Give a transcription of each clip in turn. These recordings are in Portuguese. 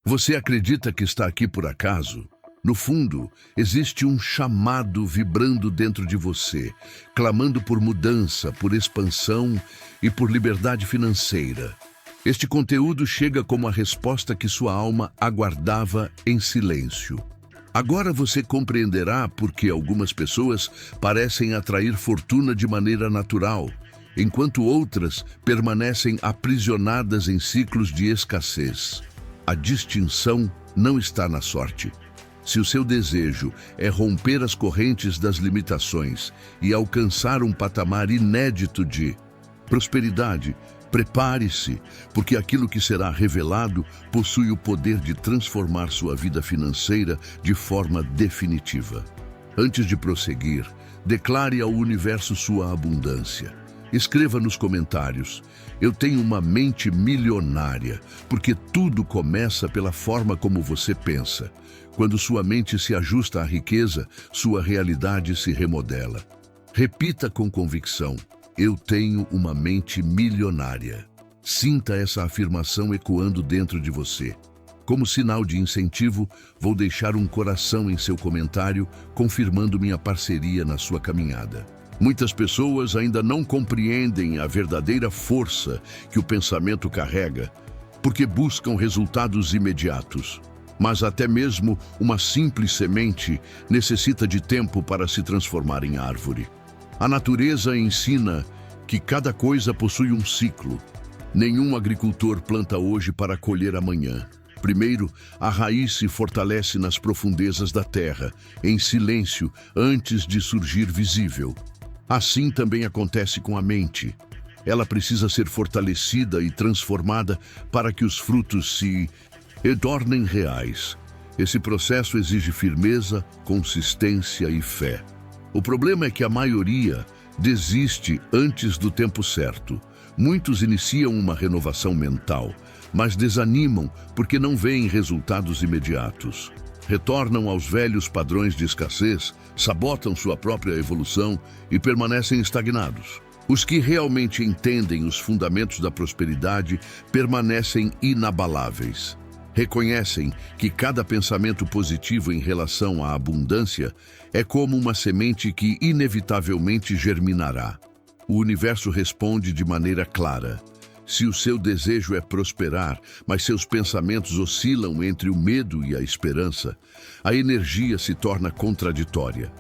Você acredita que está aqui por acaso? No fundo, existe um chamado vibrando dentro de você, clamando por mudança, por expansão e por liberdade financeira. Este conteúdo chega como a resposta que sua alma aguardava em silêncio. Agora você compreenderá por que algumas pessoas parecem atrair fortuna de maneira natural, enquanto outras permanecem aprisionadas em ciclos de escassez. A distinção não está na sorte. Se o seu desejo é romper as correntes das limitações e alcançar um patamar inédito de prosperidade, prepare-se, porque aquilo que será revelado possui o poder de transformar sua vida financeira de forma definitiva. Antes de prosseguir, declare ao universo sua abundância. Escreva nos comentários: eu tenho uma mente milionária, porque tudo começa pela forma como você pensa. Quando sua mente se ajusta à riqueza, sua realidade se remodela. Repita com convicção: eu tenho uma mente milionária. Sinta essa afirmação ecoando dentro de você. Como sinal de incentivo, vou deixar um coração em seu comentário, confirmando minha parceria na sua caminhada. Muitas pessoas ainda não compreendem a verdadeira força que o pensamento carrega, porque buscam resultados imediatos. Mas até mesmo uma simples semente necessita de tempo para se transformar em árvore. A natureza ensina que cada coisa possui um ciclo. Nenhum agricultor planta hoje para colher amanhã. Primeiro, a raiz se fortalece nas profundezas da terra, em silêncio, antes de surgir visível. Assim também acontece com a mente. Ela precisa ser fortalecida e transformada para que os frutos se tornem reais. Esse processo exige firmeza, consistência e fé. O problema é que a maioria desiste antes do tempo certo. Muitos iniciam uma renovação mental, mas desanimam porque não veem resultados imediatos. Retornam aos velhos padrões de escassez, sabotam sua própria evolução e permanecem estagnados. Os que realmente entendem os fundamentos da prosperidade permanecem inabaláveis. Reconhecem que cada pensamento positivo em relação à abundância é como uma semente que inevitavelmente germinará. O universo responde de maneira clara. Se o seu desejo é prosperar, mas seus pensamentos oscilam entre o medo e a esperança, a energia se torna contraditória.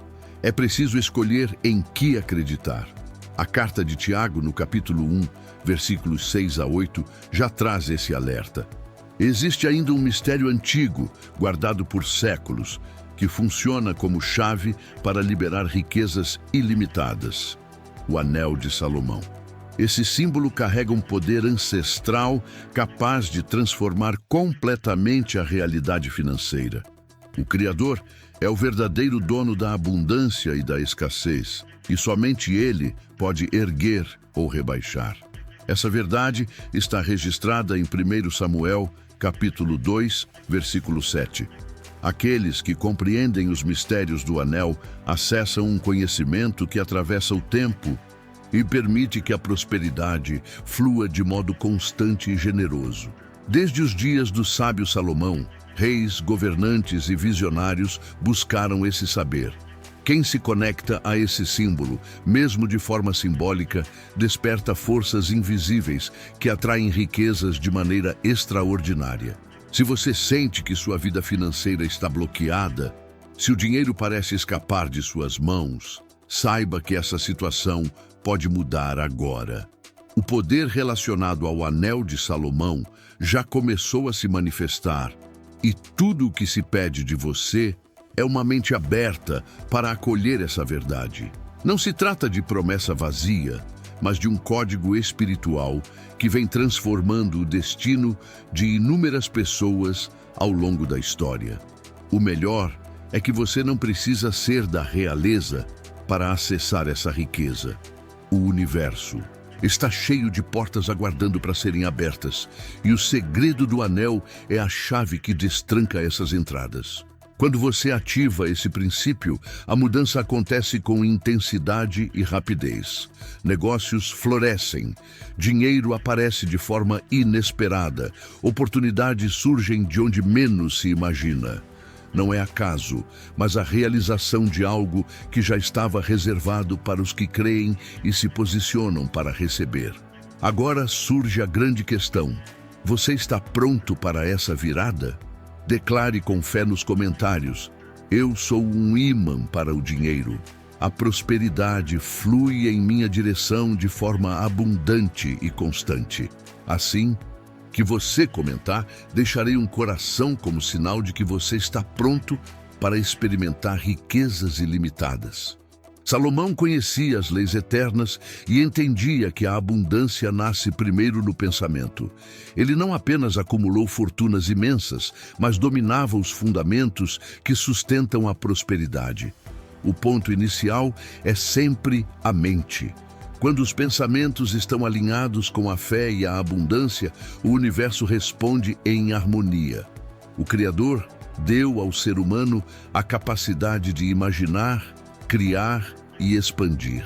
É preciso escolher em que acreditar. A carta de Tiago, no capítulo 1, versículos 6 a 8, já traz esse alerta. Existe ainda um mistério antigo, guardado por séculos, que funciona como chave para liberar riquezas ilimitadas: o Anel de Salomão. Esse símbolo carrega um poder ancestral capaz de transformar completamente a realidade financeira. O Criador é o verdadeiro dono da abundância e da escassez, e somente Ele pode erguer ou rebaixar. Essa verdade está registrada em 1 Samuel, capítulo 2, versículo 7. Aqueles que compreendem os mistérios do anel acessam um conhecimento que atravessa o tempo e permite que a prosperidade flua de modo constante e generoso. Desde os dias do sábio Salomão, reis, governantes e visionários buscaram esse saber. Quem se conecta a esse símbolo, mesmo de forma simbólica, desperta forças invisíveis que atraem riquezas de maneira extraordinária. Se você sente que sua vida financeira está bloqueada, se o dinheiro parece escapar de suas mãos, saiba que essa situação pode mudar agora. O poder relacionado ao Anel de Salomão já começou a se manifestar, e tudo o que se pede de você é uma mente aberta para acolher essa verdade. Não se trata de promessa vazia, mas de um código espiritual que vem transformando o destino de inúmeras pessoas ao longo da história. O melhor é que você não precisa ser da realeza para acessar essa riqueza. O universo está cheio de portas aguardando para serem abertas, e o segredo do anel é a chave que destranca essas entradas. Quando você ativa esse princípio, a mudança acontece com intensidade e rapidez. Negócios florescem, dinheiro aparece de forma inesperada, oportunidades surgem de onde menos se imagina. Não é acaso, mas a realização de algo que já estava reservado para os que creem e se posicionam para receber. Agora surge a grande questão: você está pronto para essa virada? Declare com fé nos comentários: eu sou um ímã para o dinheiro. A prosperidade flui em minha direção de forma abundante e constante. Assim que você comentar, deixarei um coração como sinal de que você está pronto para experimentar riquezas ilimitadas. Salomão conhecia as leis eternas e entendia que a abundância nasce primeiro no pensamento. Ele não apenas acumulou fortunas imensas, mas dominava os fundamentos que sustentam a prosperidade. O ponto inicial é sempre a mente. Quando os pensamentos estão alinhados com a fé e a abundância, o universo responde em harmonia. O Criador deu ao ser humano a capacidade de imaginar, criar e expandir.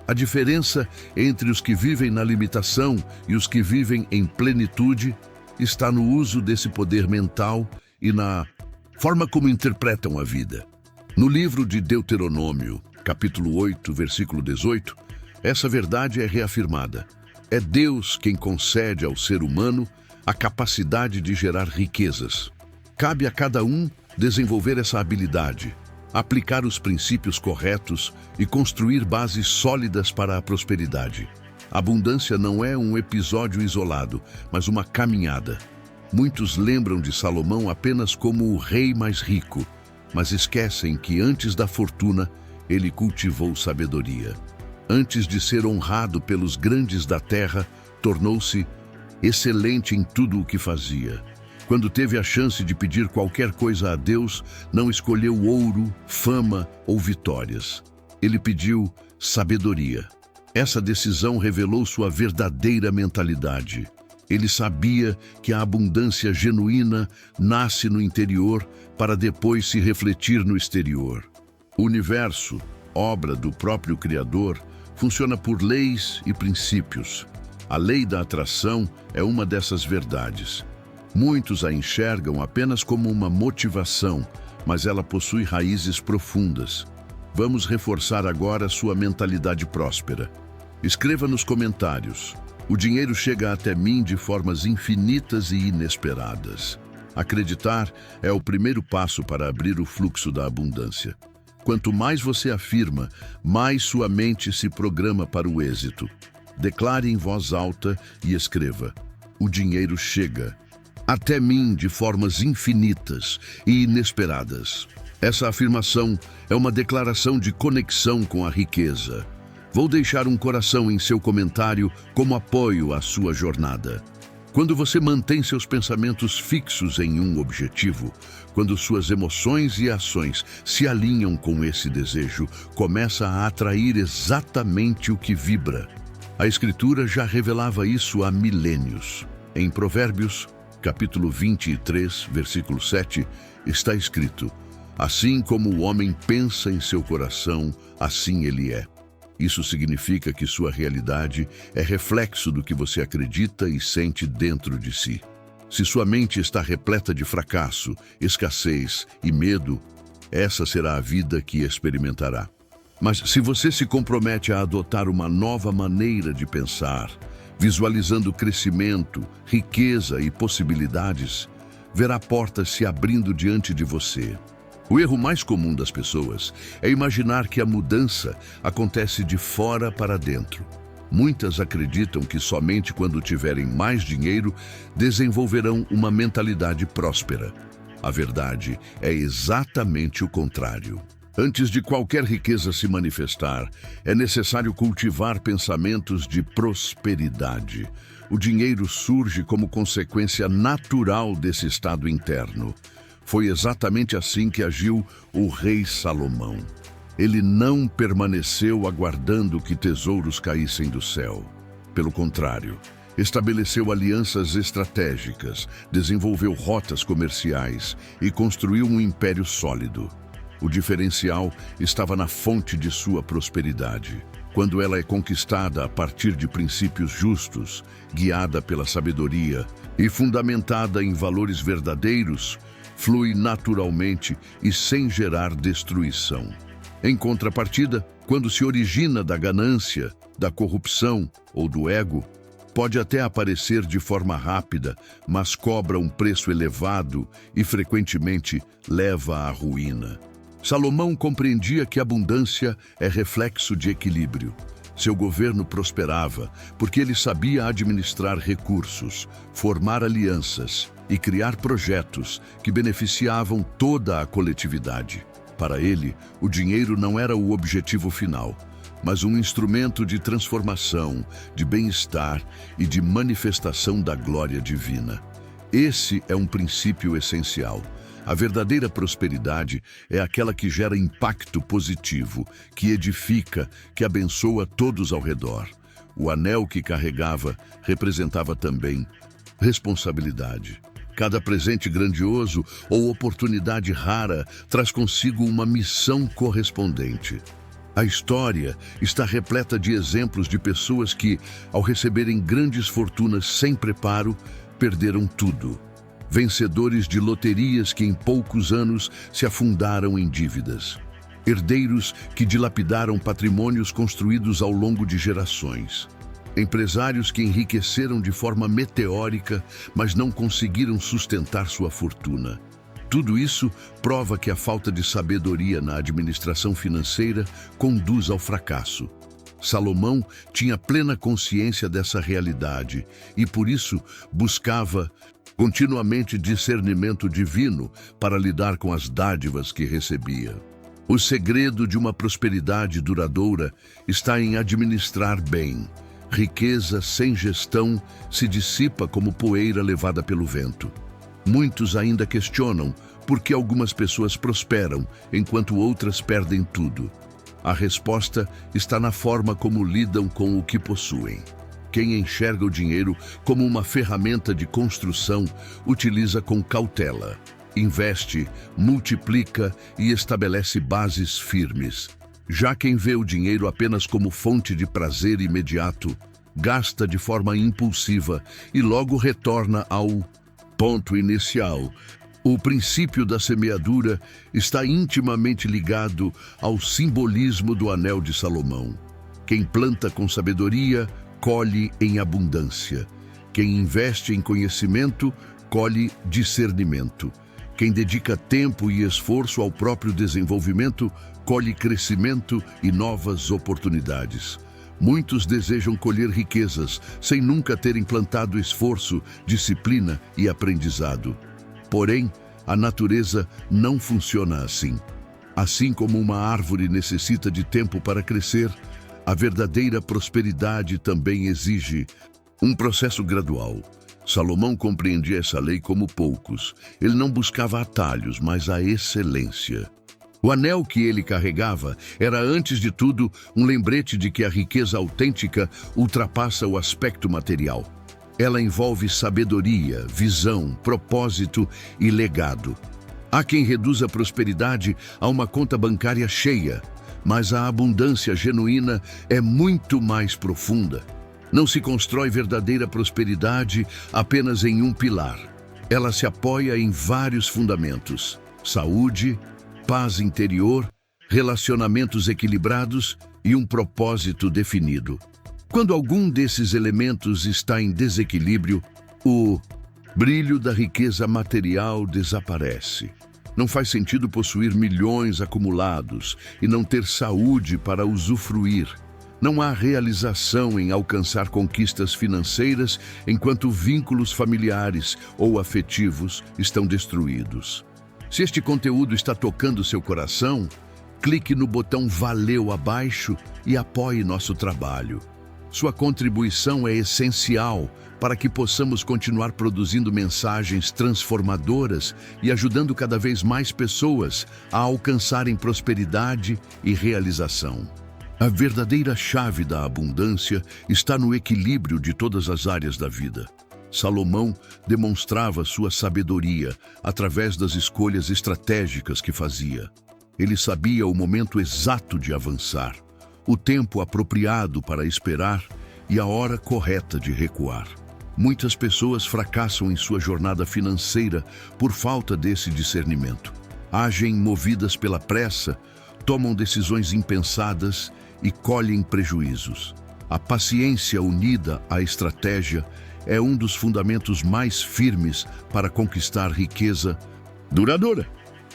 A diferença entre os que vivem na limitação e os que vivem em plenitude está no uso desse poder mental e na forma como interpretam a vida. No livro de Deuteronômio, capítulo 8, versículo 18, essa verdade é reafirmada. É Deus quem concede ao ser humano a capacidade de gerar riquezas. Cabe a cada um desenvolver essa habilidade, aplicar os princípios corretos e construir bases sólidas para a prosperidade. Abundância não é um episódio isolado, mas uma caminhada. Muitos lembram de Salomão apenas como o rei mais rico, mas esquecem que antes da fortuna, ele cultivou sabedoria. Antes de ser honrado pelos grandes da terra, tornou-se excelente em tudo o que fazia. Quando teve a chance de pedir qualquer coisa a Deus, não escolheu ouro, fama ou vitórias. Ele pediu sabedoria. Essa decisão revelou sua verdadeira mentalidade. Ele sabia que a abundância genuína nasce no interior para depois se refletir no exterior. O universo, obra do próprio Criador, funciona por leis e princípios. A lei da atração é uma dessas verdades. Muitos a enxergam apenas como uma motivação, mas ela possui raízes profundas. Vamos reforçar agora sua mentalidade próspera. Escreva nos comentários: o dinheiro chega até mim de formas infinitas e inesperadas. Acreditar é o primeiro passo para abrir o fluxo da abundância. Quanto mais você afirma, mais sua mente se programa para o êxito. Declare em voz alta e escreva: o dinheiro chega até mim de formas infinitas e inesperadas. Essa afirmação é uma declaração de conexão com a riqueza. Vou deixar um coração em seu comentário como apoio à sua jornada. Quando você mantém seus pensamentos fixos em um objetivo, quando suas emoções e ações se alinham com esse desejo, começa a atrair exatamente o que vibra. A Escritura já revelava isso há milênios. Em Provérbios, capítulo 23, versículo 7, está escrito: assim como o homem pensa em seu coração, assim ele é. Isso significa que sua realidade é reflexo do que você acredita e sente dentro de si. Se sua mente está repleta de fracasso, escassez e medo, essa será a vida que experimentará. Mas se você se compromete a adotar uma nova maneira de pensar, visualizando crescimento, riqueza e possibilidades, verá portas se abrindo diante de você. O erro mais comum das pessoas é imaginar que a mudança acontece de fora para dentro. Muitas acreditam que somente quando tiverem mais dinheiro desenvolverão uma mentalidade próspera. A verdade é exatamente o contrário. Antes de qualquer riqueza se manifestar, é necessário cultivar pensamentos de prosperidade. O dinheiro surge como consequência natural desse estado interno. Foi exatamente assim que agiu o rei Salomão. Ele não permaneceu aguardando que tesouros caíssem do céu. Pelo contrário, Estabeleceu alianças estratégicas, desenvolveu rotas comerciais e construiu um império sólido. O diferencial estava na fonte de sua prosperidade. Quando ela é conquistada a partir de princípios justos, guiada pela sabedoria e fundamentada em valores verdadeiros, flui naturalmente e sem gerar destruição. Em contrapartida, quando se origina da ganância, da corrupção ou do ego, pode até aparecer de forma rápida, mas cobra um preço elevado e frequentemente leva à ruína. Salomão compreendia que a abundância é reflexo de equilíbrio. Seu governo prosperava porque ele sabia administrar recursos, formar alianças e criar projetos que beneficiavam toda a coletividade. Para ele, o dinheiro não era o objetivo final, mas um instrumento de transformação, de bem-estar e de manifestação da glória divina. Esse é um princípio essencial. A verdadeira prosperidade é aquela que gera impacto positivo, que edifica, que abençoa todos ao redor. O anel que carregava representava também responsabilidade. Cada presente grandioso ou oportunidade rara traz consigo uma missão correspondente. A história está repleta de exemplos de pessoas que, ao receberem grandes fortunas sem preparo, perderam tudo. Vencedores de loterias que em poucos anos se afundaram em dívidas. Herdeiros que dilapidaram patrimônios construídos ao longo de gerações. Empresários que enriqueceram de forma meteórica, mas não conseguiram sustentar sua fortuna. Tudo isso prova que a falta de sabedoria na administração financeira conduz ao fracasso. Salomão tinha plena consciência dessa realidade e, por isso, buscava continuamente discernimento divino para lidar com as dádivas que recebia. O segredo de uma prosperidade duradoura está em administrar bem. Riqueza sem gestão se dissipa como poeira levada pelo vento. Muitos ainda questionam por que algumas pessoas prosperam enquanto outras perdem tudo. A resposta está na forma como lidam com o que possuem. Quem enxerga o dinheiro como uma ferramenta de construção, utiliza com cautela, investe, multiplica e estabelece bases firmes. Já quem vê o dinheiro apenas como fonte de prazer imediato, gasta de forma impulsiva e logo retorna ao ponto inicial. O princípio da semeadura está intimamente ligado ao simbolismo do Anel de Salomão. Quem planta com sabedoria, colhe em abundância. Quem investe em conhecimento, colhe discernimento. Quem dedica tempo e esforço ao próprio desenvolvimento, colhe crescimento e novas oportunidades. Muitos desejam colher riquezas sem nunca terem plantado esforço, disciplina e aprendizado. Porém, a natureza não funciona assim. Assim como uma árvore necessita de tempo para crescer, a verdadeira prosperidade também exige um processo gradual. Salomão compreendia essa lei como poucos. Ele não buscava atalhos, mas a excelência. O anel que ele carregava era, antes de tudo, um lembrete de que a riqueza autêntica ultrapassa o aspecto material. Ela envolve sabedoria, visão, propósito e legado. Há quem reduza a prosperidade a uma conta bancária cheia, mas a abundância genuína é muito mais profunda. Não se constrói verdadeira prosperidade apenas em um pilar. Ela se apoia em vários fundamentos: saúde, paz interior, relacionamentos equilibrados e um propósito definido. Quando algum desses elementos está em desequilíbrio, o brilho da riqueza material desaparece. Não faz sentido possuir milhões acumulados e não ter saúde para usufruir. Não há realização em alcançar conquistas financeiras enquanto vínculos familiares ou afetivos estão destruídos. Se este conteúdo está tocando seu coração, clique no botão Valeu abaixo e apoie nosso trabalho. Sua contribuição é essencial para que possamos continuar produzindo mensagens transformadoras e ajudando cada vez mais pessoas a alcançarem prosperidade e realização. A verdadeira chave da abundância está no equilíbrio de todas as áreas da vida. Salomão demonstrava sua sabedoria através das escolhas estratégicas que fazia. Ele sabia o momento exato de avançar, o tempo apropriado para esperar e a hora correta de recuar. Muitas pessoas fracassam em sua jornada financeira por falta desse discernimento. Agem movidas pela pressa, tomam decisões impensadas e colhem prejuízos. A paciência unida à estratégia é um dos fundamentos mais firmes para conquistar riqueza duradoura.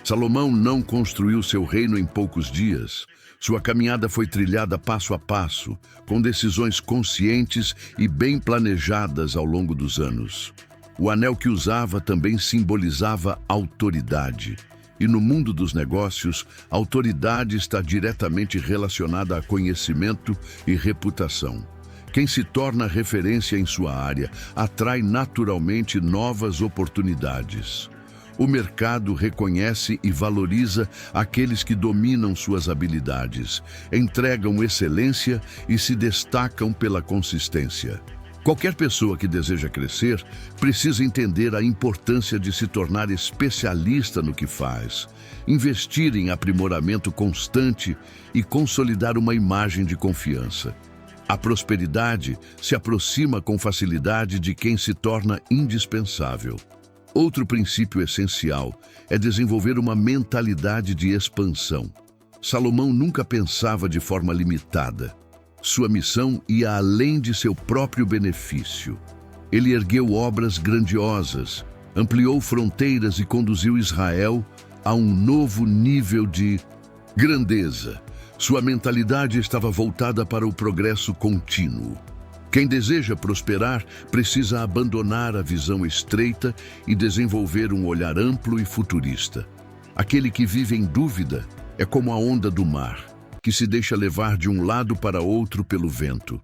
Salomão não construiu seu reino em poucos dias. Sua caminhada foi trilhada passo a passo, com decisões conscientes e bem planejadas ao longo dos anos. O anel que usava também simbolizava autoridade. E no mundo dos negócios, a autoridade está diretamente relacionada a conhecimento e reputação. Quem se torna referência em sua área atrai naturalmente novas oportunidades. O mercado reconhece e valoriza aqueles que dominam suas habilidades, entregam excelência e se destacam pela consistência. Qualquer pessoa que deseja crescer precisa entender a importância de se tornar especialista no que faz, investir em aprimoramento constante e consolidar uma imagem de confiança. A prosperidade se aproxima com facilidade de quem se torna indispensável. Outro princípio essencial é desenvolver uma mentalidade de expansão. Salomão nunca pensava de forma limitada. Sua missão ia além de seu próprio benefício. Ele ergueu obras grandiosas, ampliou fronteiras e conduziu Israel a um novo nível de grandeza. Sua mentalidade estava voltada para o progresso contínuo. Quem deseja prosperar precisa abandonar a visão estreita e desenvolver um olhar amplo e futurista. Aquele que vive em dúvida é como a onda do mar, que se deixa levar de um lado para outro pelo vento.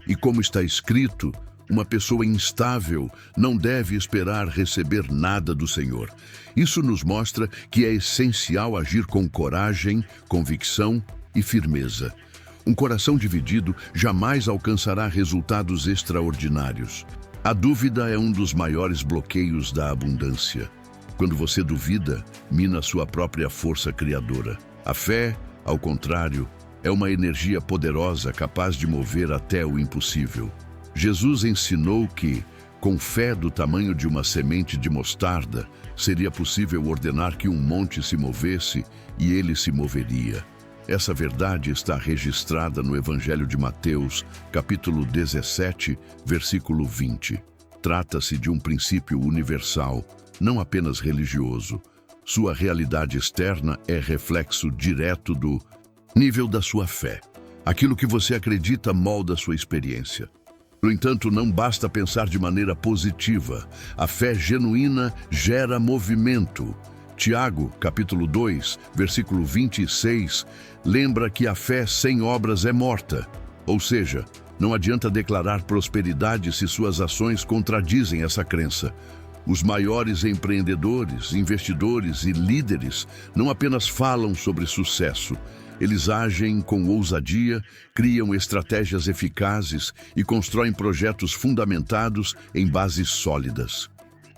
E como está escrito, uma pessoa instável não deve esperar receber nada do Senhor. Isso nos mostra que é essencial agir com coragem, convicção e firmeza. Um coração dividido jamais alcançará resultados extraordinários. A dúvida é um dos maiores bloqueios da abundância. Quando você duvida, mina sua própria força criadora. A fé, ao contrário, é uma energia poderosa capaz de mover até o impossível. Jesus ensinou que, com fé do tamanho de uma semente de mostarda, seria possível ordenar que um monte se movesse e ele se moveria. Essa verdade está registrada no Evangelho de Mateus, capítulo 17, versículo 20. Trata-se de um princípio universal, não apenas religioso. Sua realidade externa é reflexo direto do nível da sua fé. Aquilo que você acredita molda sua experiência. No entanto, não basta pensar de maneira positiva. A fé genuína gera movimento. Tiago, capítulo 2, versículo 26, lembra que a fé sem obras é morta. Ou seja, não adianta declarar prosperidade se suas ações contradizem essa crença. Os maiores empreendedores, investidores e líderes não apenas falam sobre sucesso, eles agem com ousadia, criam estratégias eficazes e constroem projetos fundamentados em bases sólidas.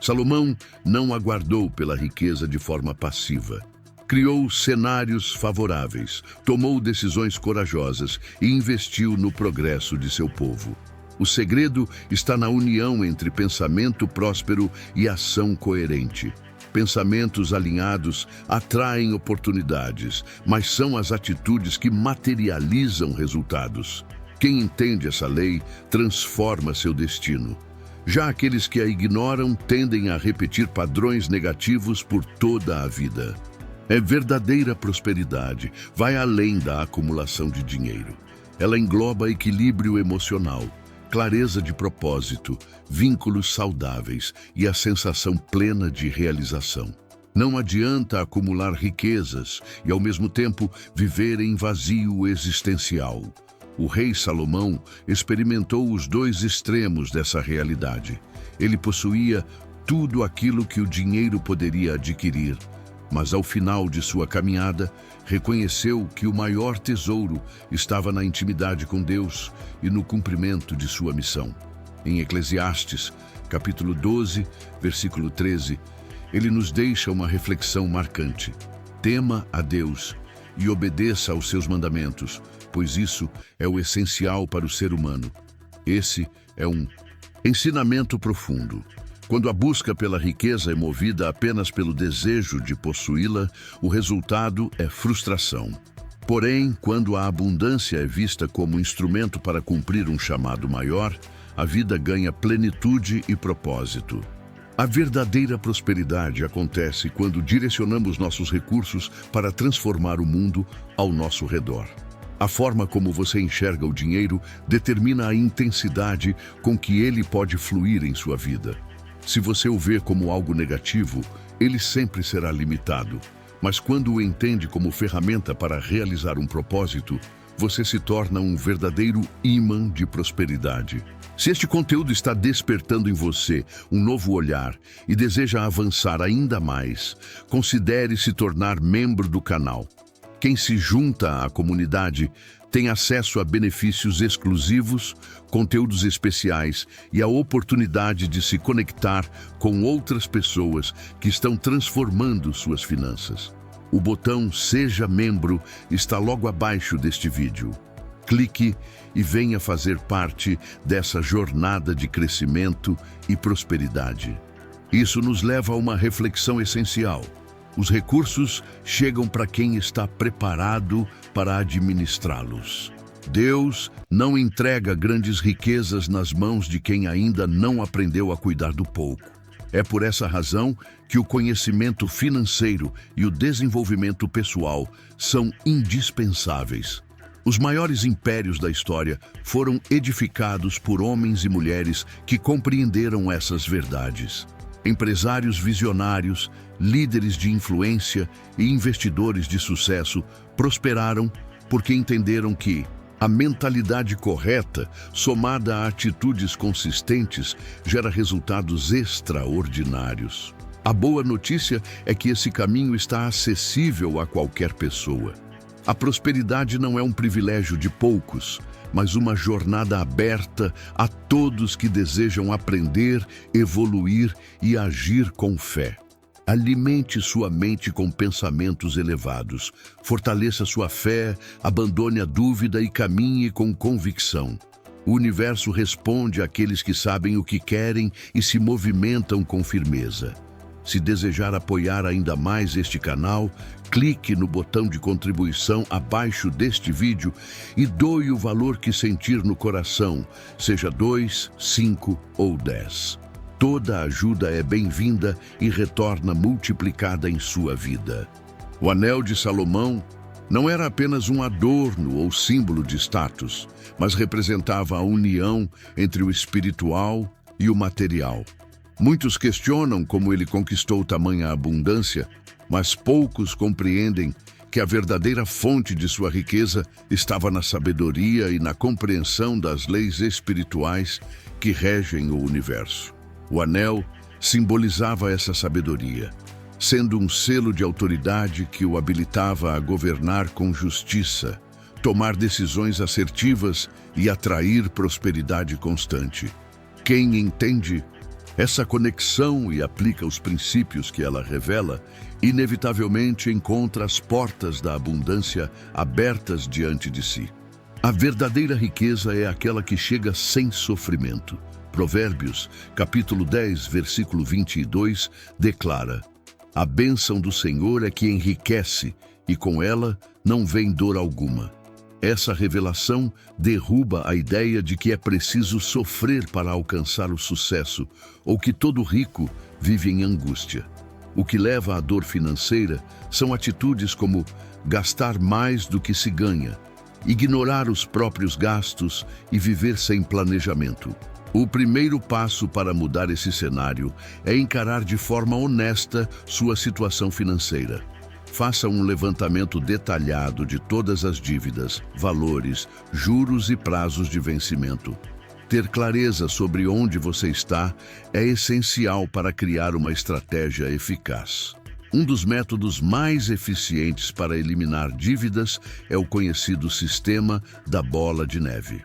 Salomão não aguardou pela riqueza de forma passiva. Criou cenários favoráveis, tomou decisões corajosas e investiu no progresso de seu povo. O segredo está na união entre pensamento próspero e ação coerente. Pensamentos alinhados atraem oportunidades, mas são as atitudes que materializam resultados. Quem entende essa lei transforma seu destino. Já aqueles que a ignoram tendem a repetir padrões negativos por toda a vida. É verdadeira prosperidade, vai além da acumulação de dinheiro. Ela engloba equilíbrio emocional, clareza de propósito, vínculos saudáveis e a sensação plena de realização. Não adianta acumular riquezas e, ao mesmo tempo, viver em vazio existencial. O rei Salomão experimentou os dois extremos dessa realidade. Ele possuía tudo aquilo que o dinheiro poderia adquirir, mas ao final de sua caminhada, reconheceu que o maior tesouro estava na intimidade com Deus e no cumprimento de sua missão. Em Eclesiastes, capítulo 12, versículo 13, ele nos deixa uma reflexão marcante. Tema a Deus e obedeça aos seus mandamentos, pois isso é o essencial para o ser humano. Esse é um ensinamento profundo. Quando a busca pela riqueza é movida apenas pelo desejo de possuí-la, o resultado é frustração. Porém, quando a abundância é vista como instrumento para cumprir um chamado maior, a vida ganha plenitude e propósito. A verdadeira prosperidade acontece quando direcionamos nossos recursos para transformar o mundo ao nosso redor. A forma como você enxerga o dinheiro determina a intensidade com que ele pode fluir em sua vida. Se você o vê como algo negativo, ele sempre será limitado. Mas quando o entende como ferramenta para realizar um propósito, você se torna um verdadeiro ímã de prosperidade. Se este conteúdo está despertando em você um novo olhar e deseja avançar ainda mais, considere se tornar membro do canal. Quem se junta à comunidade tem acesso a benefícios exclusivos, conteúdos especiais e a oportunidade de se conectar com outras pessoas que estão transformando suas finanças. O botão Seja Membro está logo abaixo deste vídeo. Clique e venha fazer parte dessa jornada de crescimento e prosperidade. Isso nos leva a uma reflexão essencial. Os recursos chegam para quem está preparado para administrá-los. Deus não entrega grandes riquezas nas mãos de quem ainda não aprendeu a cuidar do pouco. É por essa razão que o conhecimento financeiro e o desenvolvimento pessoal são indispensáveis. Os maiores impérios da história foram edificados por homens e mulheres que compreenderam essas verdades. Empresários visionários, líderes de influência e investidores de sucesso prosperaram porque entenderam que a mentalidade correta, somada a atitudes consistentes, gera resultados extraordinários. A boa notícia é que esse caminho está acessível a qualquer pessoa. A prosperidade não é um privilégio de poucos, mas uma jornada aberta a todos que desejam aprender, evoluir e agir com fé. Alimente sua mente com pensamentos elevados. Fortaleça sua fé, abandone a dúvida e caminhe com convicção. O universo responde àqueles que sabem o que querem e se movimentam com firmeza. Se desejar apoiar ainda mais este canal, clique no botão de contribuição abaixo deste vídeo e doe o valor que sentir no coração, seja 2, 5 ou 10. Toda ajuda é bem-vinda e retorna multiplicada em sua vida. O Anel de Salomão não era apenas um adorno ou símbolo de status, mas representava a união entre o espiritual e o material. Muitos questionam como ele conquistou tamanha abundância, mas poucos compreendem que a verdadeira fonte de sua riqueza estava na sabedoria e na compreensão das leis espirituais que regem o universo. O anel simbolizava essa sabedoria, sendo um selo de autoridade que o habilitava a governar com justiça, tomar decisões assertivas e atrair prosperidade constante. Quem entende essa conexão e aplica os princípios que ela revela, inevitavelmente encontra as portas da abundância abertas diante de si. A verdadeira riqueza é aquela que chega sem sofrimento. Provérbios, capítulo 10, versículo 22, declara: a bênção do Senhor é que enriquece, e com ela não vem dor alguma. Essa revelação derruba a ideia de que é preciso sofrer para alcançar o sucesso, ou que todo rico vive em angústia. O que leva à dor financeira são atitudes como gastar mais do que se ganha, ignorar os próprios gastos e viver sem planejamento. O primeiro passo para mudar esse cenário é encarar de forma honesta sua situação financeira. Faça um levantamento detalhado de todas as dívidas, valores, juros e prazos de vencimento. Ter clareza sobre onde você está é essencial para criar uma estratégia eficaz. Um dos métodos mais eficientes para eliminar dívidas é o conhecido sistema da bola de neve.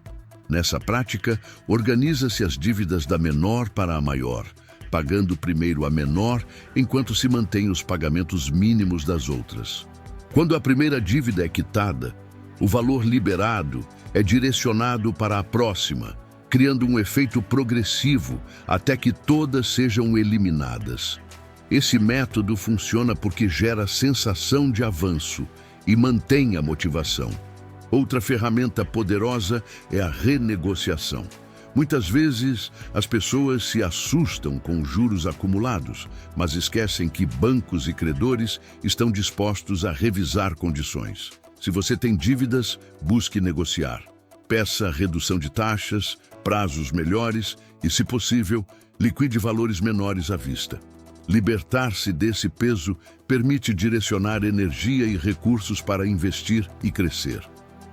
Nessa prática, organiza-se as dívidas da menor para a maior, pagando primeiro a menor enquanto se mantém os pagamentos mínimos das outras. Quando a primeira dívida é quitada, o valor liberado é direcionado para a próxima, criando um efeito progressivo até que todas sejam eliminadas. Esse método funciona porque gera sensação de avanço e mantém a motivação. Outra ferramenta poderosa é a renegociação. Muitas vezes, as pessoas se assustam com juros acumulados, mas esquecem que bancos e credores estão dispostos a revisar condições. Se você tem dívidas, busque negociar. Peça redução de taxas, prazos melhores e, se possível, liquide valores menores à vista. Libertar-se desse peso permite direcionar energia e recursos para investir e crescer.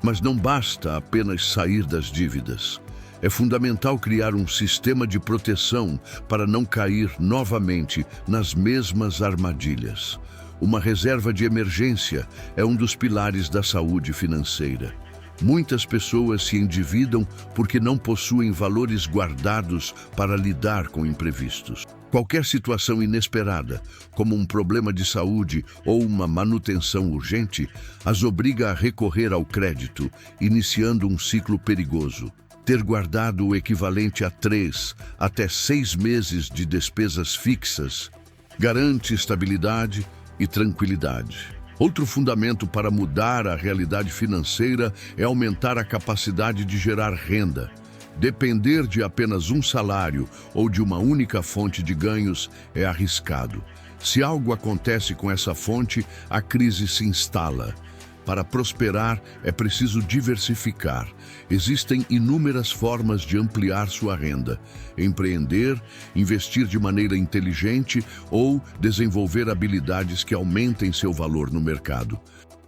Mas não basta apenas sair das dívidas. É fundamental criar um sistema de proteção para não cair novamente nas mesmas armadilhas. Uma reserva de emergência é um dos pilares da saúde financeira. Muitas pessoas se endividam porque não possuem valores guardados para lidar com imprevistos. Qualquer situação inesperada, como um problema de saúde ou uma manutenção urgente, as obriga a recorrer ao crédito, iniciando um ciclo perigoso. Ter guardado o equivalente a 3 até 6 meses de despesas fixas garante estabilidade e tranquilidade. Outro fundamento para mudar a realidade financeira é aumentar a capacidade de gerar renda. Depender de apenas um salário ou de uma única fonte de ganhos é arriscado. Se algo acontece com essa fonte, a crise se instala. Para prosperar, é preciso diversificar. Existem inúmeras formas de ampliar sua renda: empreender, investir de maneira inteligente ou desenvolver habilidades que aumentem seu valor no mercado.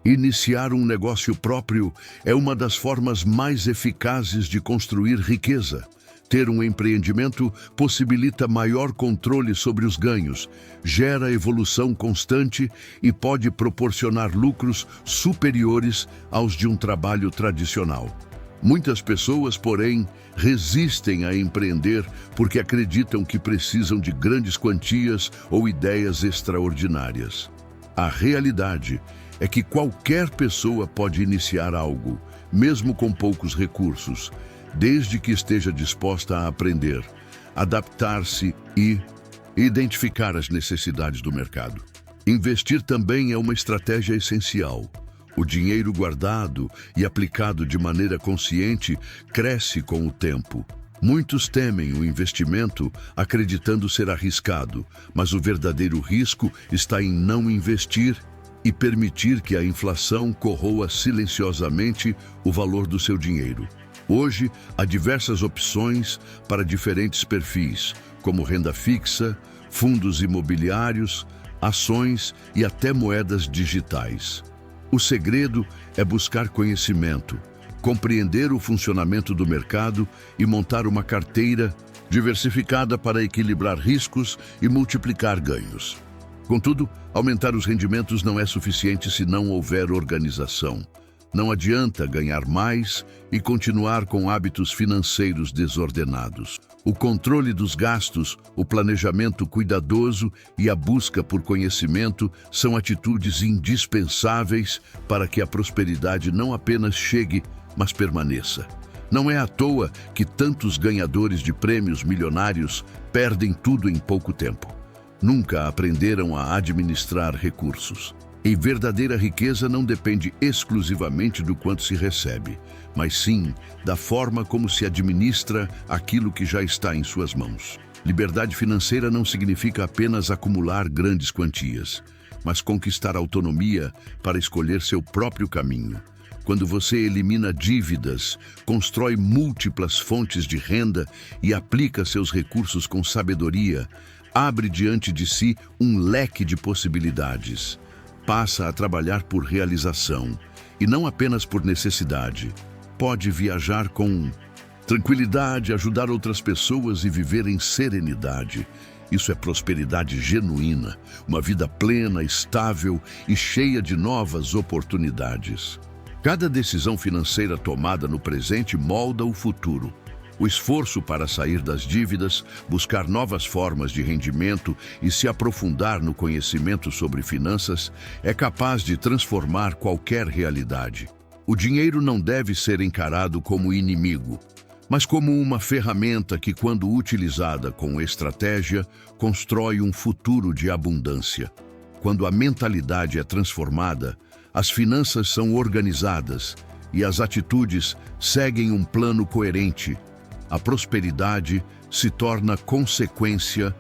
Iniciar um negócio próprio é uma das formas mais eficazes de construir riqueza. Ter um empreendimento possibilita maior controle sobre os ganhos, gera evolução constante e pode proporcionar lucros superiores aos de um trabalho tradicional. Muitas pessoas, porém, resistem a empreender porque acreditam que precisam de grandes quantias ou ideias extraordinárias. A realidade é que qualquer pessoa pode iniciar algo, mesmo com poucos recursos, desde que esteja disposta a aprender, adaptar-se e identificar as necessidades do mercado. Investir também é uma estratégia essencial. O dinheiro guardado e aplicado de maneira consciente cresce com o tempo. Muitos temem o investimento acreditando ser arriscado, mas o verdadeiro risco está em não investir e permitir que a inflação corroa silenciosamente o valor do seu dinheiro. Hoje, há diversas opções para diferentes perfis, como renda fixa, fundos imobiliários, ações e até moedas digitais. O segredo é buscar conhecimento, compreender o funcionamento do mercado e montar uma carteira diversificada para equilibrar riscos e multiplicar ganhos. Contudo, aumentar os rendimentos não é suficiente se não houver organização. Não adianta ganhar mais e continuar com hábitos financeiros desordenados. O controle dos gastos, o planejamento cuidadoso e a busca por conhecimento são atitudes indispensáveis para que a prosperidade não apenas chegue, mas permaneça. Não é à toa que tantos ganhadores de prêmios milionários perdem tudo em pouco tempo. Nunca aprenderam a administrar recursos. E verdadeira riqueza não depende exclusivamente do quanto se recebe, mas sim da forma como se administra aquilo que já está em suas mãos. Liberdade financeira não significa apenas acumular grandes quantias, mas conquistar autonomia para escolher seu próprio caminho. Quando você elimina dívidas, constrói múltiplas fontes de renda e aplica seus recursos com sabedoria, abre diante de si um leque de possibilidades. Passa a trabalhar por realização e não apenas por necessidade. Pode viajar com tranquilidade, ajudar outras pessoas e viver em serenidade. Isso é prosperidade genuína, uma vida plena, estável e cheia de novas oportunidades. Cada decisão financeira tomada no presente molda o futuro. O esforço para sair das dívidas, buscar novas formas de rendimento e se aprofundar no conhecimento sobre finanças é capaz de transformar qualquer realidade. O dinheiro não deve ser encarado como inimigo, mas como uma ferramenta que, quando utilizada com estratégia, constrói um futuro de abundância. Quando a mentalidade é transformada, as finanças são organizadas e as atitudes seguem um plano coerente. A prosperidade se torna consequência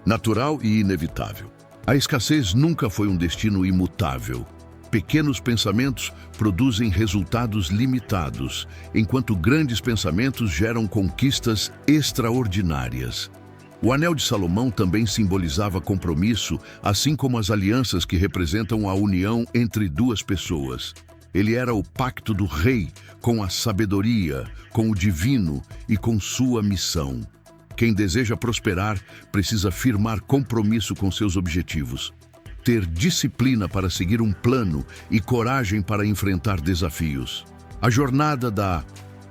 natural e inevitável. A escassez nunca foi um destino imutável. Pequenos pensamentos produzem resultados limitados, enquanto grandes pensamentos geram conquistas extraordinárias. O Anel de Salomão também simbolizava compromisso, assim como as alianças que representam a união entre duas pessoas. Ele era o pacto do rei com a sabedoria, com o divino e com sua missão. Quem deseja prosperar precisa firmar compromisso com seus objetivos, ter disciplina para seguir um plano e coragem para enfrentar desafios. A jornada da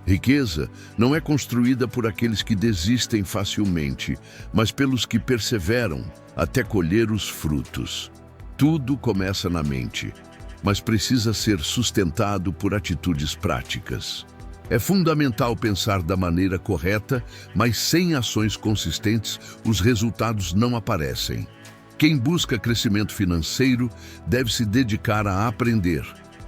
riqueza não é construída por aqueles que desistem facilmente, mas pelos que perseveram até colher os frutos. Tudo começa na mente, mas precisa ser sustentado por atitudes práticas. É fundamental pensar da maneira correta, mas sem ações consistentes, os resultados não aparecem. Quem busca crescimento financeiro deve se dedicar a aprender,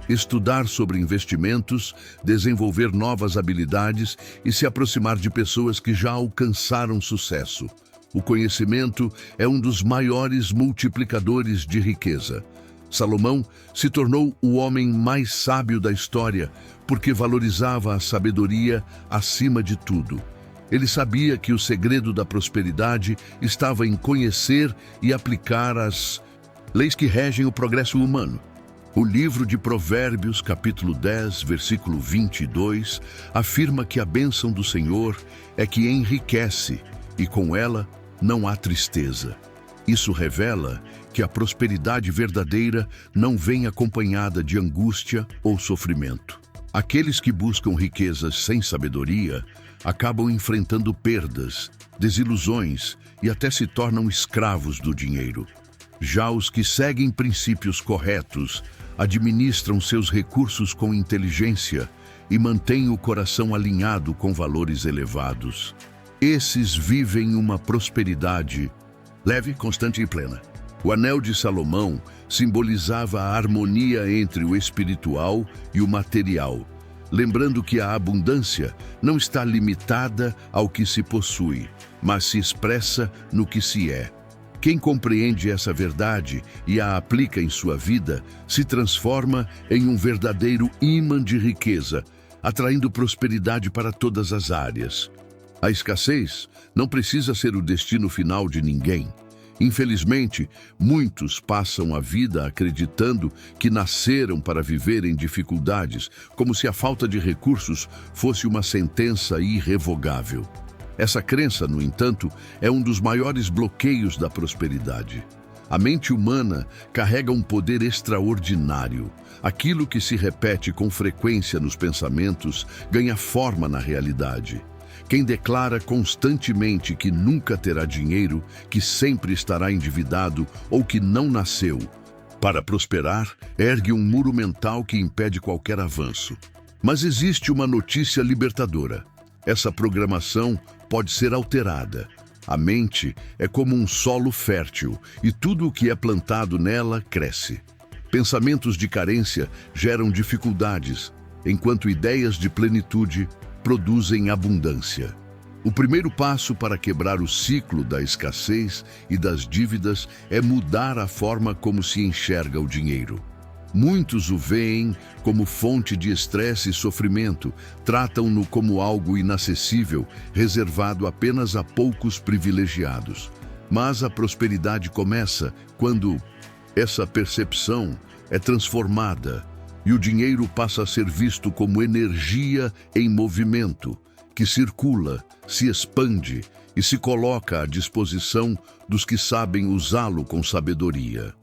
estudar sobre investimentos, desenvolver novas habilidades e se aproximar de pessoas que já alcançaram sucesso. O conhecimento é um dos maiores multiplicadores de riqueza. Salomão se tornou o homem mais sábio da história porque valorizava a sabedoria acima de tudo. Ele sabia que o segredo da prosperidade estava em conhecer e aplicar as leis que regem o progresso humano. O livro de Provérbios, capítulo 10, versículo 22, afirma que a bênção do Senhor é que enriquece e com ela não há tristeza. Isso revela que a prosperidade verdadeira não vem acompanhada de angústia ou sofrimento. Aqueles que buscam riquezas sem sabedoria acabam enfrentando perdas, desilusões e até se tornam escravos do dinheiro. Já os que seguem princípios corretos administram seus recursos com inteligência e mantêm o coração alinhado com valores elevados. Esses vivem uma prosperidade leve, constante e plena. O Anel de Salomão simbolizava a harmonia entre o espiritual e o material, lembrando que a abundância não está limitada ao que se possui, mas se expressa no que se é. Quem compreende essa verdade e a aplica em sua vida se transforma em um verdadeiro ímã de riqueza, atraindo prosperidade para todas as áreas. A escassez não precisa ser o destino final de ninguém. Infelizmente, muitos passam a vida acreditando que nasceram para viver em dificuldades, como se a falta de recursos fosse uma sentença irrevogável. Essa crença, no entanto, é um dos maiores bloqueios da prosperidade. A mente humana carrega um poder extraordinário. Aquilo que se repete com frequência nos pensamentos ganha forma na realidade. Quem declara constantemente que nunca terá dinheiro, que sempre estará endividado ou que não nasceu para prosperar, ergue um muro mental que impede qualquer avanço. Mas existe uma notícia libertadora. Essa programação pode ser alterada. A mente é como um solo fértil e tudo o que é plantado nela cresce. Pensamentos de carência geram dificuldades, enquanto ideias de plenitude produzem abundância. O primeiro passo para quebrar o ciclo da escassez e das dívidas é mudar a forma como se enxerga o dinheiro. Muitos o veem como fonte de estresse e sofrimento, tratam-no como algo inacessível, reservado apenas a poucos privilegiados. Mas a prosperidade começa quando essa percepção é transformada e o dinheiro passa a ser visto como energia em movimento, que circula, se expande e se coloca à disposição dos que sabem usá-lo com sabedoria.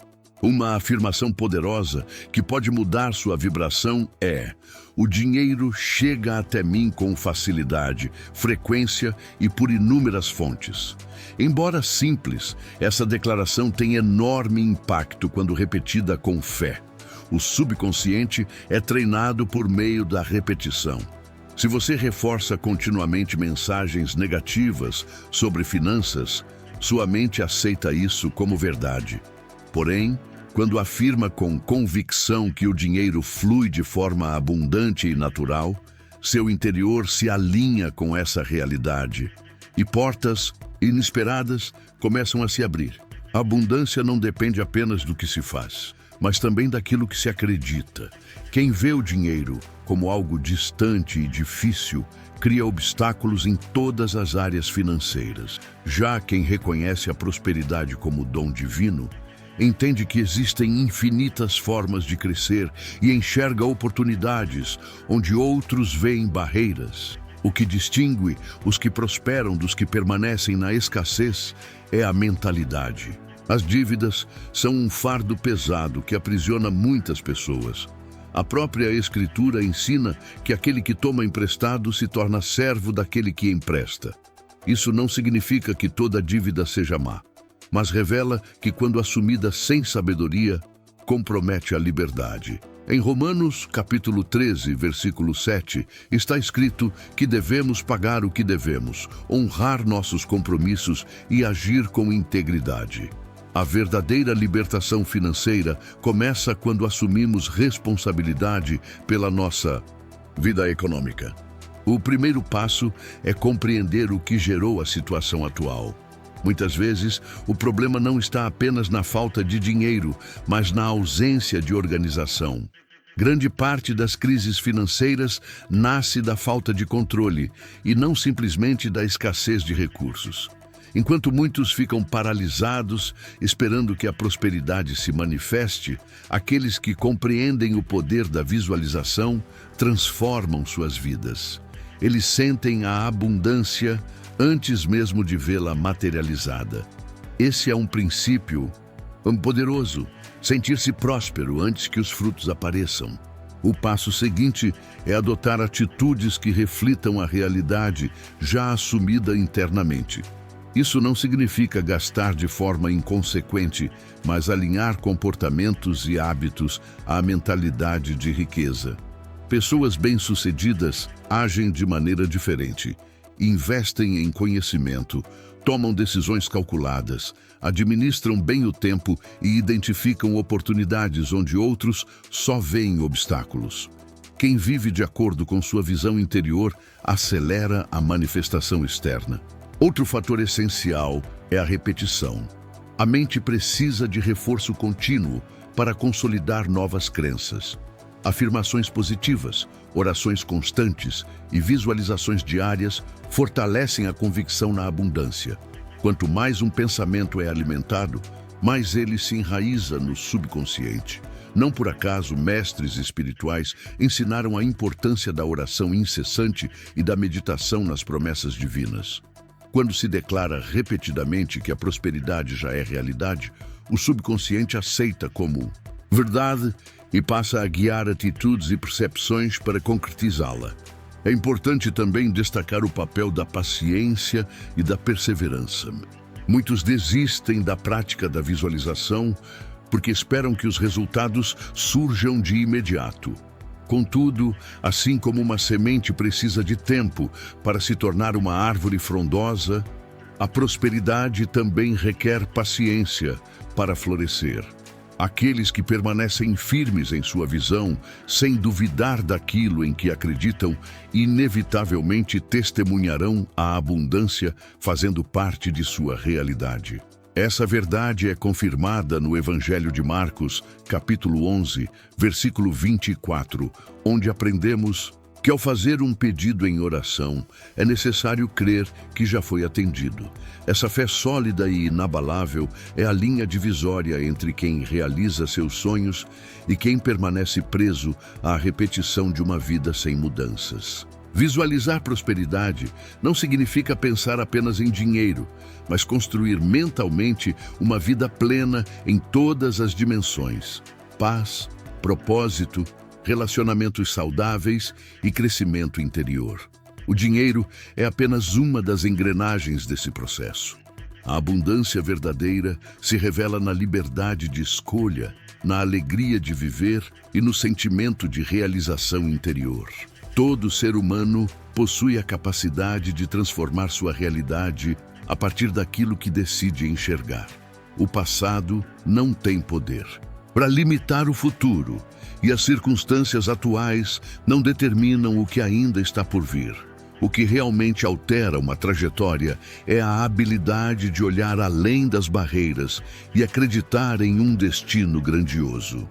Uma afirmação poderosa que pode mudar sua vibração é: o dinheiro chega até mim com facilidade, frequência e por inúmeras fontes. Embora simples, essa declaração tem enorme impacto quando repetida com fé. O subconsciente é treinado por meio da repetição. Se você reforça continuamente mensagens negativas sobre finanças, sua mente aceita isso como verdade. Porém, quando afirma com convicção que o dinheiro flui de forma abundante e natural, seu interior se alinha com essa realidade e portas inesperadas começam a se abrir. A abundância não depende apenas do que se faz, mas também daquilo que se acredita. Quem vê o dinheiro como algo distante e difícil, cria obstáculos em todas as áreas financeiras. Já quem reconhece a prosperidade como dom divino, entende que existem infinitas formas de crescer e enxerga oportunidades onde outros veem barreiras. O que distingue os que prosperam dos que permanecem na escassez é a mentalidade. As dívidas são um fardo pesado que aprisiona muitas pessoas. A própria Escritura ensina que aquele que toma emprestado se torna servo daquele que empresta. Isso não significa que toda dívida seja má, mas revela que, quando assumida sem sabedoria, compromete a liberdade. Em Romanos, capítulo 13, versículo 7, está escrito que devemos pagar o que devemos, honrar nossos compromissos e agir com integridade. A verdadeira libertação financeira começa quando assumimos responsabilidade pela nossa vida econômica. O primeiro passo é compreender o que gerou a situação atual. Muitas vezes, o problema não está apenas na falta de dinheiro, mas na ausência de organização. Grande parte das crises financeiras nasce da falta de controle e não simplesmente da escassez de recursos. Enquanto muitos ficam paralisados, esperando que a prosperidade se manifeste, aqueles que compreendem o poder da visualização transformam suas vidas. Eles sentem a abundância antes mesmo de vê-la materializada. Esse é um princípio poderoso, sentir-se próspero antes que os frutos apareçam. O passo seguinte é adotar atitudes que reflitam a realidade já assumida internamente. Isso não significa gastar de forma inconsequente, mas alinhar comportamentos e hábitos à mentalidade de riqueza. Pessoas bem-sucedidas agem de maneira diferente. Investem em conhecimento, tomam decisões calculadas, administram bem o tempo e identificam oportunidades onde outros só veem obstáculos. Quem vive de acordo com sua visão interior acelera a manifestação externa. Outro fator essencial é a repetição. A mente precisa de reforço contínuo para consolidar novas crenças. Afirmações positivas, orações constantes e visualizações diárias fortalecem a convicção na abundância. Quanto mais um pensamento é alimentado, mais ele se enraiza no subconsciente. Não por acaso, mestres espirituais ensinaram a importância da oração incessante e da meditação nas promessas divinas. Quando se declara repetidamente que a prosperidade já é realidade, o subconsciente aceita como verdade e passa a guiar atitudes e percepções para concretizá-la. É importante também destacar o papel da paciência e da perseverança. Muitos desistem da prática da visualização porque esperam que os resultados surjam de imediato. Contudo, assim como uma semente precisa de tempo para se tornar uma árvore frondosa, a prosperidade também requer paciência para florescer. Aqueles que permanecem firmes em sua visão, sem duvidar daquilo em que acreditam, inevitavelmente testemunharão a abundância, fazendo parte de sua realidade. Essa verdade é confirmada no Evangelho de Marcos, capítulo 11, versículo 24, onde aprendemos que ao fazer um pedido em oração, é necessário crer que já foi atendido. Essa fé sólida e inabalável é a linha divisória entre quem realiza seus sonhos e quem permanece preso à repetição de uma vida sem mudanças. Visualizar prosperidade não significa pensar apenas em dinheiro, mas construir mentalmente uma vida plena em todas as dimensões: paz, propósito, relacionamentos saudáveis e crescimento interior. O dinheiro é apenas uma das engrenagens desse processo. A abundância verdadeira se revela na liberdade de escolha, na alegria de viver e no sentimento de realização interior. Todo ser humano possui a capacidade de transformar sua realidade a partir daquilo que decide enxergar. O passado não tem poder para limitar o futuro, e as circunstâncias atuais não determinam o que ainda está por vir. O que realmente altera uma trajetória é a habilidade de olhar além das barreiras e acreditar em um destino grandioso.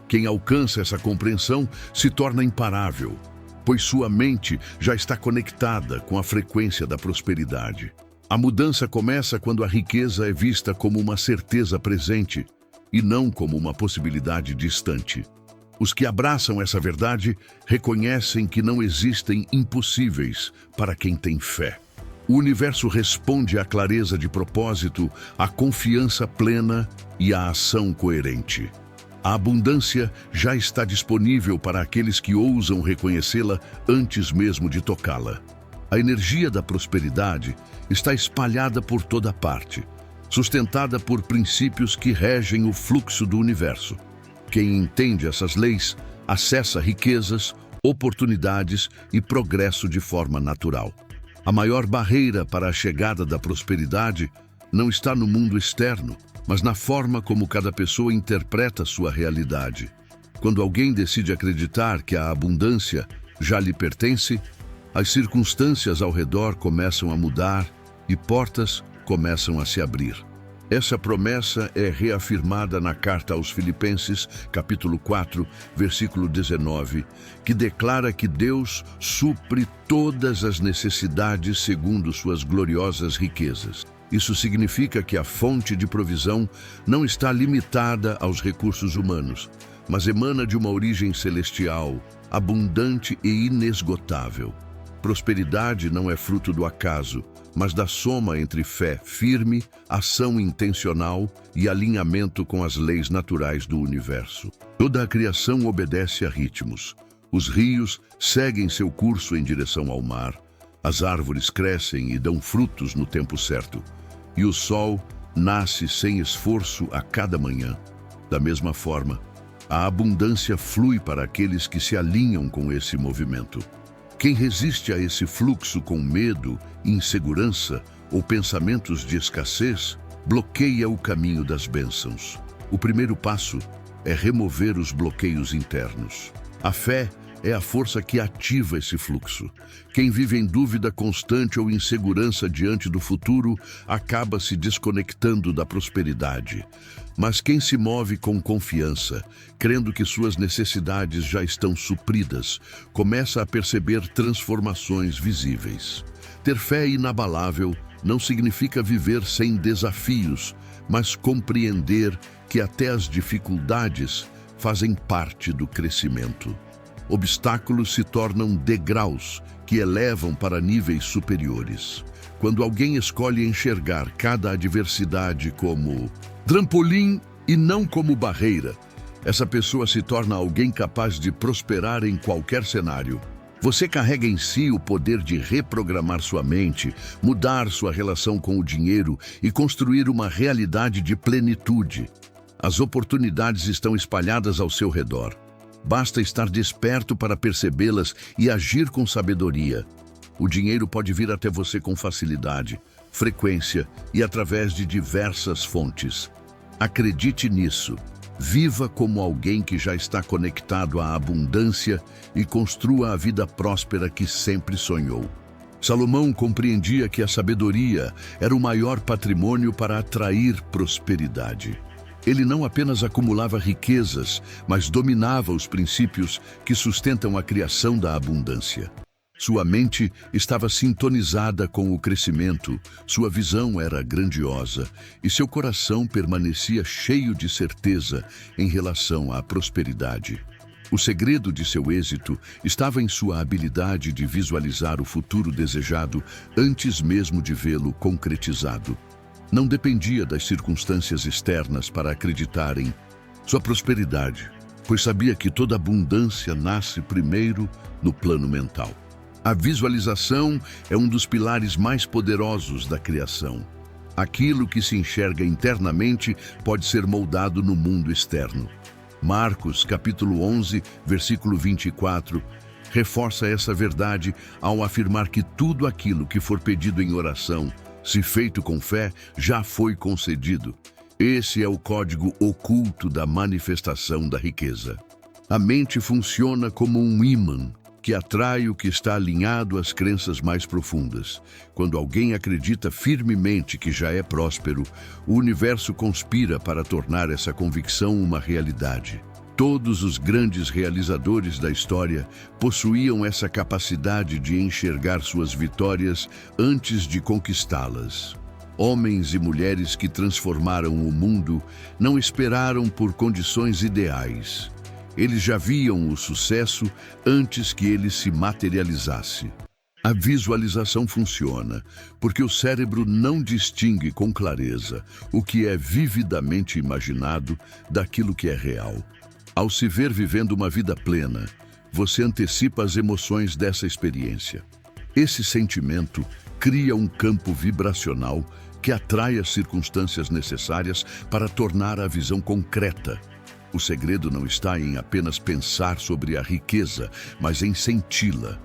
Quem alcança essa compreensão se torna imparável, pois sua mente já está conectada com a frequência da prosperidade. A mudança começa quando a riqueza é vista como uma certeza presente e não como uma possibilidade distante. Os que abraçam essa verdade reconhecem que não existem impossíveis para quem tem fé. O universo responde à clareza de propósito, à confiança plena e à ação coerente. A abundância já está disponível para aqueles que ousam reconhecê-la antes mesmo de tocá-la. A energia da prosperidade está espalhada por toda parte, sustentada por princípios que regem o fluxo do universo. Quem entende essas leis acessa riquezas, oportunidades e progresso de forma natural. A maior barreira para a chegada da prosperidade não está no mundo externo, mas na forma como cada pessoa interpreta sua realidade. Quando alguém decide acreditar que a abundância já lhe pertence, as circunstâncias ao redor começam a mudar e portas começam a se abrir. Essa promessa é reafirmada na carta aos Filipenses, capítulo 4, versículo 19, que declara que Deus supre todas as necessidades segundo suas gloriosas riquezas. Isso significa que a fonte de provisão não está limitada aos recursos humanos, mas emana de uma origem celestial, abundante e inesgotável. Prosperidade não é fruto do acaso, mas da soma entre fé firme, ação intencional e alinhamento com as leis naturais do universo. Toda a criação obedece a ritmos. Os rios seguem seu curso em direção ao mar, as árvores crescem e dão frutos no tempo certo, e o sol nasce sem esforço a cada manhã. Da mesma forma, a abundância flui para aqueles que se alinham com esse movimento. Quem resiste a esse fluxo com medo, insegurança ou pensamentos de escassez, bloqueia o caminho das bênçãos. O primeiro passo é remover os bloqueios internos. A fé é a força que ativa esse fluxo. Quem vive em dúvida constante ou insegurança diante do futuro acaba se desconectando da prosperidade. Mas quem se move com confiança, crendo que suas necessidades já estão supridas, começa a perceber transformações visíveis. Ter fé inabalável não significa viver sem desafios, mas compreender que até as dificuldades fazem parte do crescimento. Obstáculos se tornam degraus que elevam para níveis superiores. Quando alguém escolhe enxergar cada adversidade como trampolim e não como barreira, essa pessoa se torna alguém capaz de prosperar em qualquer cenário. Você carrega em si o poder de reprogramar sua mente, mudar sua relação com o dinheiro e construir uma realidade de plenitude. As oportunidades estão espalhadas ao seu redor. Basta estar desperto para percebê-las e agir com sabedoria. O dinheiro pode vir até você com facilidade, frequência e através de diversas fontes. Acredite nisso. Viva como alguém que já está conectado à abundância e construa a vida próspera que sempre sonhou. Salomão compreendia que a sabedoria era o maior patrimônio para atrair prosperidade. Ele não apenas acumulava riquezas, mas dominava os princípios que sustentam a criação da abundância. Sua mente estava sintonizada com o crescimento, sua visão era grandiosa e seu coração permanecia cheio de certeza em relação à prosperidade. O segredo de seu êxito estava em sua habilidade de visualizar o futuro desejado antes mesmo de vê-lo concretizado. Não dependia das circunstâncias externas para acreditar em sua prosperidade, pois sabia que toda abundância nasce primeiro no plano mental. A visualização é um dos pilares mais poderosos da criação. Aquilo que se enxerga internamente pode ser moldado no mundo externo. Marcos, capítulo 11, versículo 24, reforça essa verdade ao afirmar que tudo aquilo que for pedido em oração, se feito com fé, já foi concedido. Esse é o código oculto da manifestação da riqueza. A mente funciona como um ímã que atrai o que está alinhado às crenças mais profundas. Quando alguém acredita firmemente que já é próspero, o universo conspira para tornar essa convicção uma realidade. Todos os grandes realizadores da história possuíam essa capacidade de enxergar suas vitórias antes de conquistá-las. Homens e mulheres que transformaram o mundo não esperaram por condições ideais. Eles já viam o sucesso antes que ele se materializasse. A visualização funciona porque o cérebro não distingue com clareza o que é vividamente imaginado daquilo que é real. Ao se ver vivendo uma vida plena, você antecipa as emoções dessa experiência. Esse sentimento cria um campo vibracional que atrai as circunstâncias necessárias para tornar a visão concreta. O segredo não está em apenas pensar sobre a riqueza, mas em senti-la.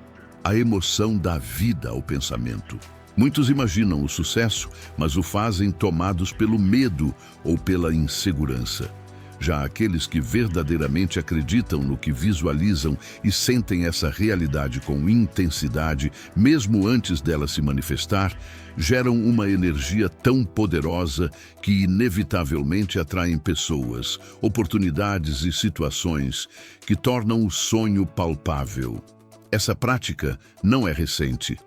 A emoção dá vida ao pensamento. Muitos imaginam o sucesso, mas o fazem tomados pelo medo ou pela insegurança. Já aqueles que verdadeiramente acreditam no que visualizam e sentem essa realidade com intensidade, mesmo antes dela se manifestar, geram uma energia tão poderosa que inevitavelmente atraem pessoas, oportunidades e situações que tornam o sonho palpável. Essa prática não é recente.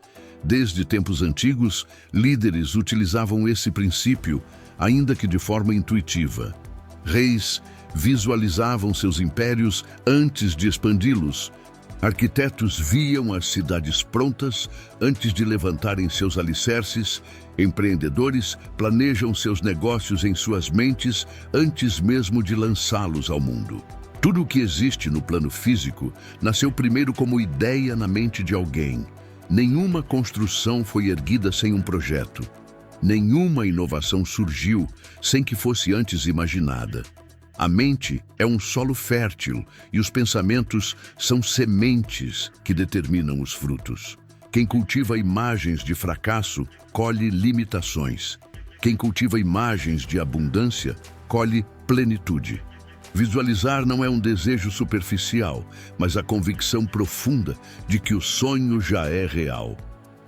Desde tempos antigos, líderes utilizavam esse princípio, ainda que de forma intuitiva. Reis visualizavam seus impérios antes de expandi-los. Arquitetos viam as cidades prontas antes de levantarem seus alicerces. Empreendedores planejam seus negócios em suas mentes antes mesmo de lançá-los ao mundo. Tudo o que existe no plano físico nasceu primeiro como ideia na mente de alguém. Nenhuma construção foi erguida sem um projeto. Nenhuma inovação surgiu sem que fosse antes imaginada. A mente é um solo fértil e os pensamentos são sementes que determinam os frutos. Quem cultiva imagens de fracasso, colhe limitações. Quem cultiva imagens de abundância, colhe plenitude. Visualizar não é um desejo superficial, mas a convicção profunda de que o sonho já é real.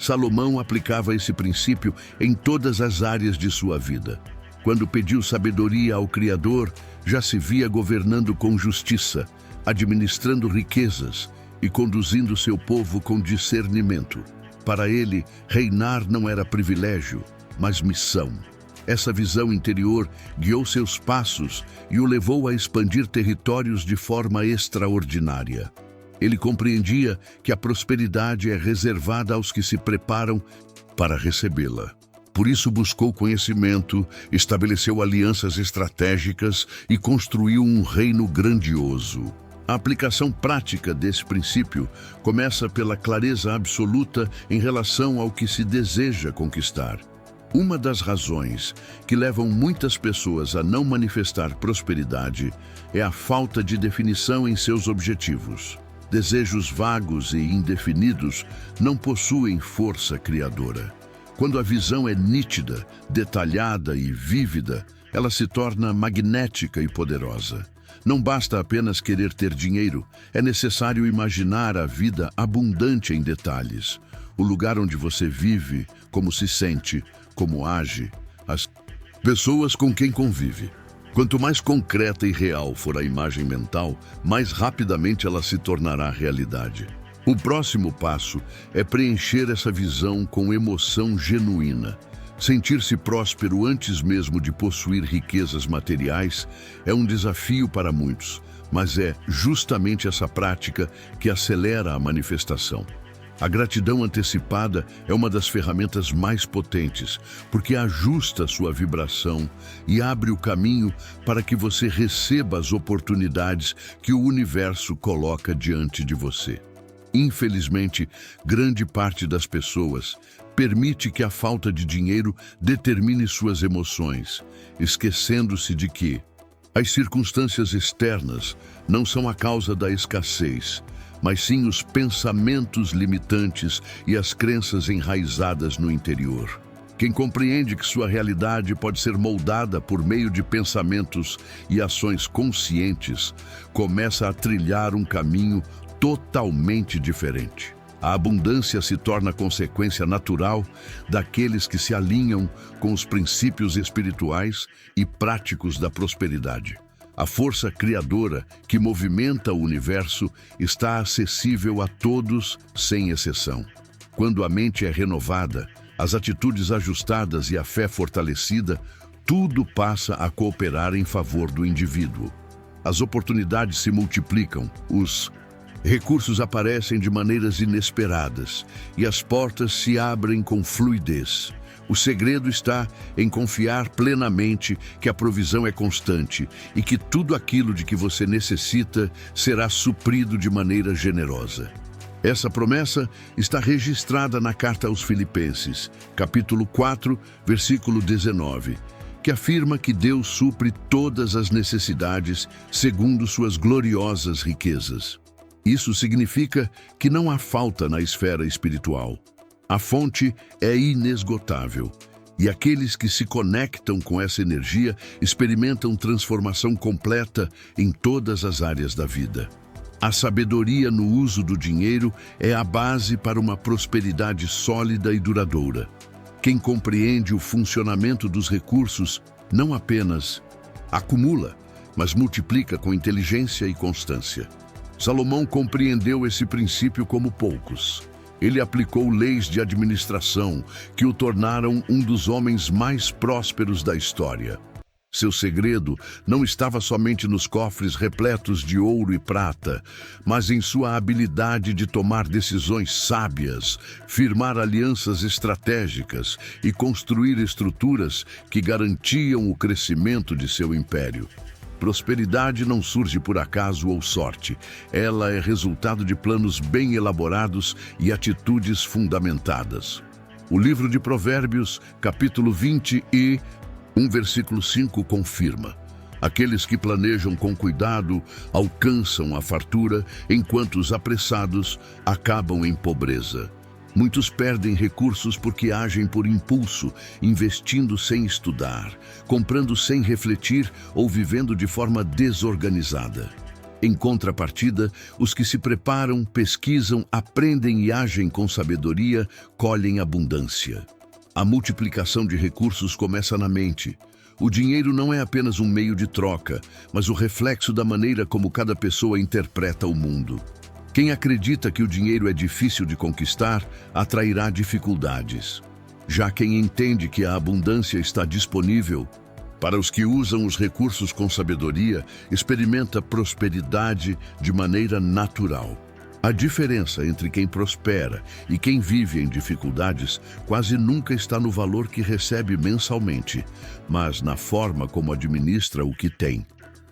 Salomão aplicava esse princípio em todas as áreas de sua vida. Quando pediu sabedoria ao Criador, já se via governando com justiça, administrando riquezas e conduzindo seu povo com discernimento. Para ele, reinar não era privilégio, mas missão. Essa visão interior guiou seus passos e o levou a expandir territórios de forma extraordinária. Ele compreendia que a prosperidade é reservada aos que se preparam para recebê-la. Por isso buscou conhecimento, estabeleceu alianças estratégicas e construiu um reino grandioso. A aplicação prática desse princípio começa pela clareza absoluta em relação ao que se deseja conquistar. Uma das razões que levam muitas pessoas a não manifestar prosperidade é a falta de definição em seus objetivos. Desejos vagos e indefinidos não possuem força criadora. Quando a visão é nítida, detalhada e vívida, ela se torna magnética e poderosa. Não basta apenas querer ter dinheiro, é necessário imaginar a vida abundante em detalhes. O lugar onde você vive, como se sente, como age, as pessoas com quem convive. Quanto mais concreta e real for a imagem mental, mais rapidamente ela se tornará realidade. O próximo passo é preencher essa visão com emoção genuína. Sentir-se próspero antes mesmo de possuir riquezas materiais é um desafio para muitos, mas é justamente essa prática que acelera a manifestação. A gratidão antecipada é uma das ferramentas mais potentes, porque ajusta sua vibração e abre o caminho para que você receba as oportunidades que o universo coloca diante de você. Infelizmente, grande parte das pessoas permite que a falta de dinheiro determine suas emoções, esquecendo-se de que as circunstâncias externas não são a causa da escassez, mas sim os pensamentos limitantes e as crenças enraizadas no interior. Quem compreende que sua realidade pode ser moldada por meio de pensamentos e ações conscientes, começa a trilhar um caminho totalmente diferente. A abundância se torna consequência natural daqueles que se alinham com os princípios espirituais e práticos da prosperidade. A força criadora que movimenta o universo está acessível a todos, sem exceção. Quando a mente é renovada, as atitudes ajustadas e a fé fortalecida, tudo passa a cooperar em favor do indivíduo. As oportunidades se multiplicam, os recursos aparecem de maneiras inesperadas e as portas se abrem com fluidez. O segredo está em confiar plenamente que a provisão é constante e que tudo aquilo de que você necessita será suprido de maneira generosa. Essa promessa está registrada na Carta aos Filipenses, capítulo 4, versículo 19, que afirma que Deus supre todas as necessidades segundo suas gloriosas riquezas. Isso significa que não há falta na esfera espiritual. A fonte é inesgotável, e aqueles que se conectam com essa energia experimentam transformação completa em todas as áreas da vida. A sabedoria no uso do dinheiro é a base para uma prosperidade sólida e duradoura. Quem compreende o funcionamento dos recursos não apenas acumula, mas multiplica com inteligência e constância. Salomão compreendeu esse princípio como poucos. Ele aplicou leis de administração que o tornaram um dos homens mais prósperos da história. Seu segredo não estava somente nos cofres repletos de ouro e prata, mas em sua habilidade de tomar decisões sábias, firmar alianças estratégicas e construir estruturas que garantiam o crescimento de seu império. Prosperidade não surge por acaso ou sorte. Ela é resultado de planos bem elaborados e atitudes fundamentadas. O livro de Provérbios, capítulo 20 e 1, versículo 5, confirma: aqueles que planejam com cuidado alcançam a fartura, enquanto os apressados acabam em pobreza. Muitos perdem recursos porque agem por impulso, investindo sem estudar, comprando sem refletir ou vivendo de forma desorganizada. Em contrapartida, os que se preparam, pesquisam, aprendem e agem com sabedoria, colhem abundância. A multiplicação de recursos começa na mente. O dinheiro não é apenas um meio de troca, mas o reflexo da maneira como cada pessoa interpreta o mundo. Quem acredita que o dinheiro é difícil de conquistar, atrairá dificuldades. Já quem entende que a abundância está disponível, para os que usam os recursos com sabedoria, experimenta prosperidade de maneira natural. A diferença entre quem prospera e quem vive em dificuldades quase nunca está no valor que recebe mensalmente, mas na forma como administra o que tem.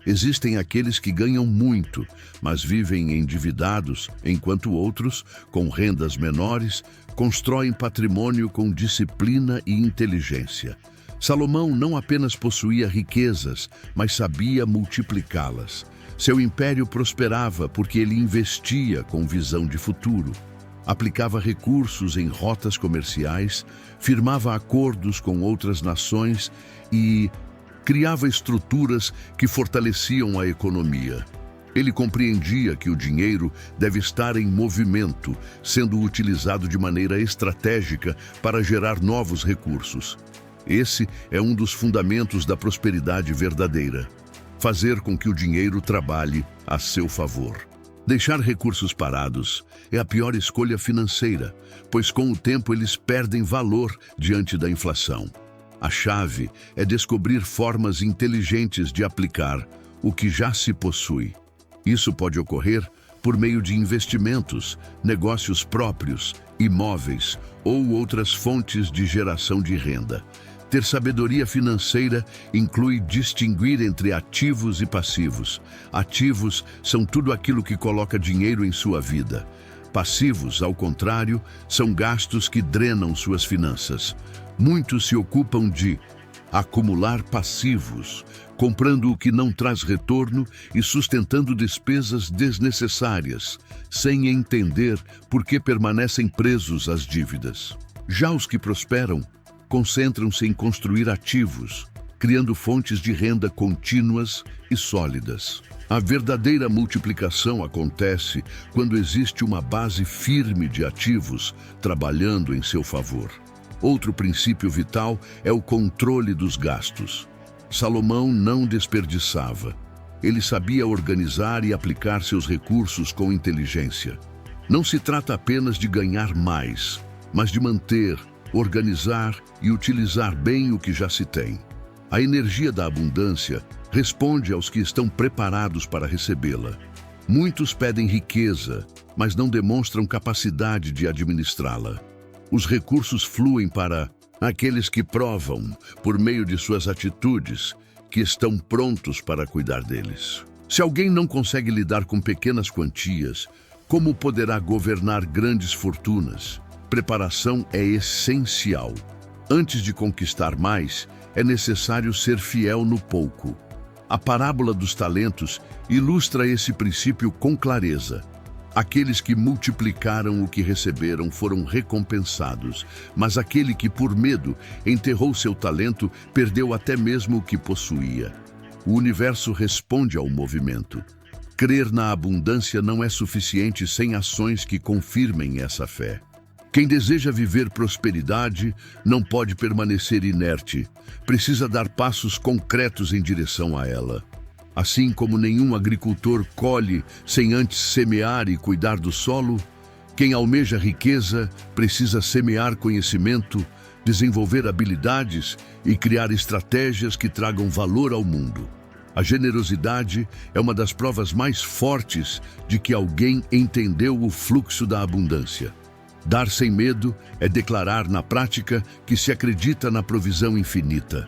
Existem aqueles que ganham muito, mas vivem endividados, enquanto outros, com rendas menores, constroem patrimônio com disciplina e inteligência. Salomão não apenas possuía riquezas, mas sabia multiplicá-las. Seu império prosperava porque ele investia com visão de futuro. Aplicava recursos em rotas comerciais, firmava acordos com outras nações e criava estruturas que fortaleciam a economia. Ele compreendia que o dinheiro deve estar em movimento, sendo utilizado de maneira estratégica para gerar novos recursos. Esse é um dos fundamentos da prosperidade verdadeira: fazer com que o dinheiro trabalhe a seu favor. Deixar recursos parados é a pior escolha financeira, pois com o tempo eles perdem valor diante da inflação. A chave é descobrir formas inteligentes de aplicar o que já se possui. Isso pode ocorrer por meio de investimentos, negócios próprios, imóveis ou outras fontes de geração de renda. Ter sabedoria financeira inclui distinguir entre ativos e passivos. Ativos são tudo aquilo que coloca dinheiro em sua vida. Passivos, ao contrário, são gastos que drenam suas finanças. Muitos se ocupam de acumular passivos, comprando o que não traz retorno e sustentando despesas desnecessárias, sem entender por que permanecem presos às dívidas. Já os que prosperam concentram-se em construir ativos, criando fontes de renda contínuas e sólidas. A verdadeira multiplicação acontece quando existe uma base firme de ativos trabalhando em seu favor. Outro princípio vital é o controle dos gastos. Salomão não desperdiçava. Ele sabia organizar e aplicar seus recursos com inteligência. Não se trata apenas de ganhar mais, mas de manter, organizar e utilizar bem o que já se tem. A energia da abundância responde aos que estão preparados para recebê-la. Muitos pedem riqueza, mas não demonstram capacidade de administrá-la. Os recursos fluem para aqueles que provam, por meio de suas atitudes, que estão prontos para cuidar deles. Se alguém não consegue lidar com pequenas quantias, como poderá governar grandes fortunas? Preparação é essencial. Antes de conquistar mais, é necessário ser fiel no pouco. A parábola dos talentos ilustra esse princípio com clareza. Aqueles que multiplicaram o que receberam foram recompensados, mas aquele que, por medo, enterrou seu talento, perdeu até mesmo o que possuía. O universo responde ao movimento. Crer na abundância não é suficiente sem ações que confirmem essa fé. Quem deseja viver prosperidade não pode permanecer inerte, precisa dar passos concretos em direção a ela. Assim como nenhum agricultor colhe sem antes semear e cuidar do solo, quem almeja riqueza precisa semear conhecimento, desenvolver habilidades e criar estratégias que tragam valor ao mundo. A generosidade é uma das provas mais fortes de que alguém entendeu o fluxo da abundância. Dar sem medo é declarar na prática que se acredita na provisão infinita.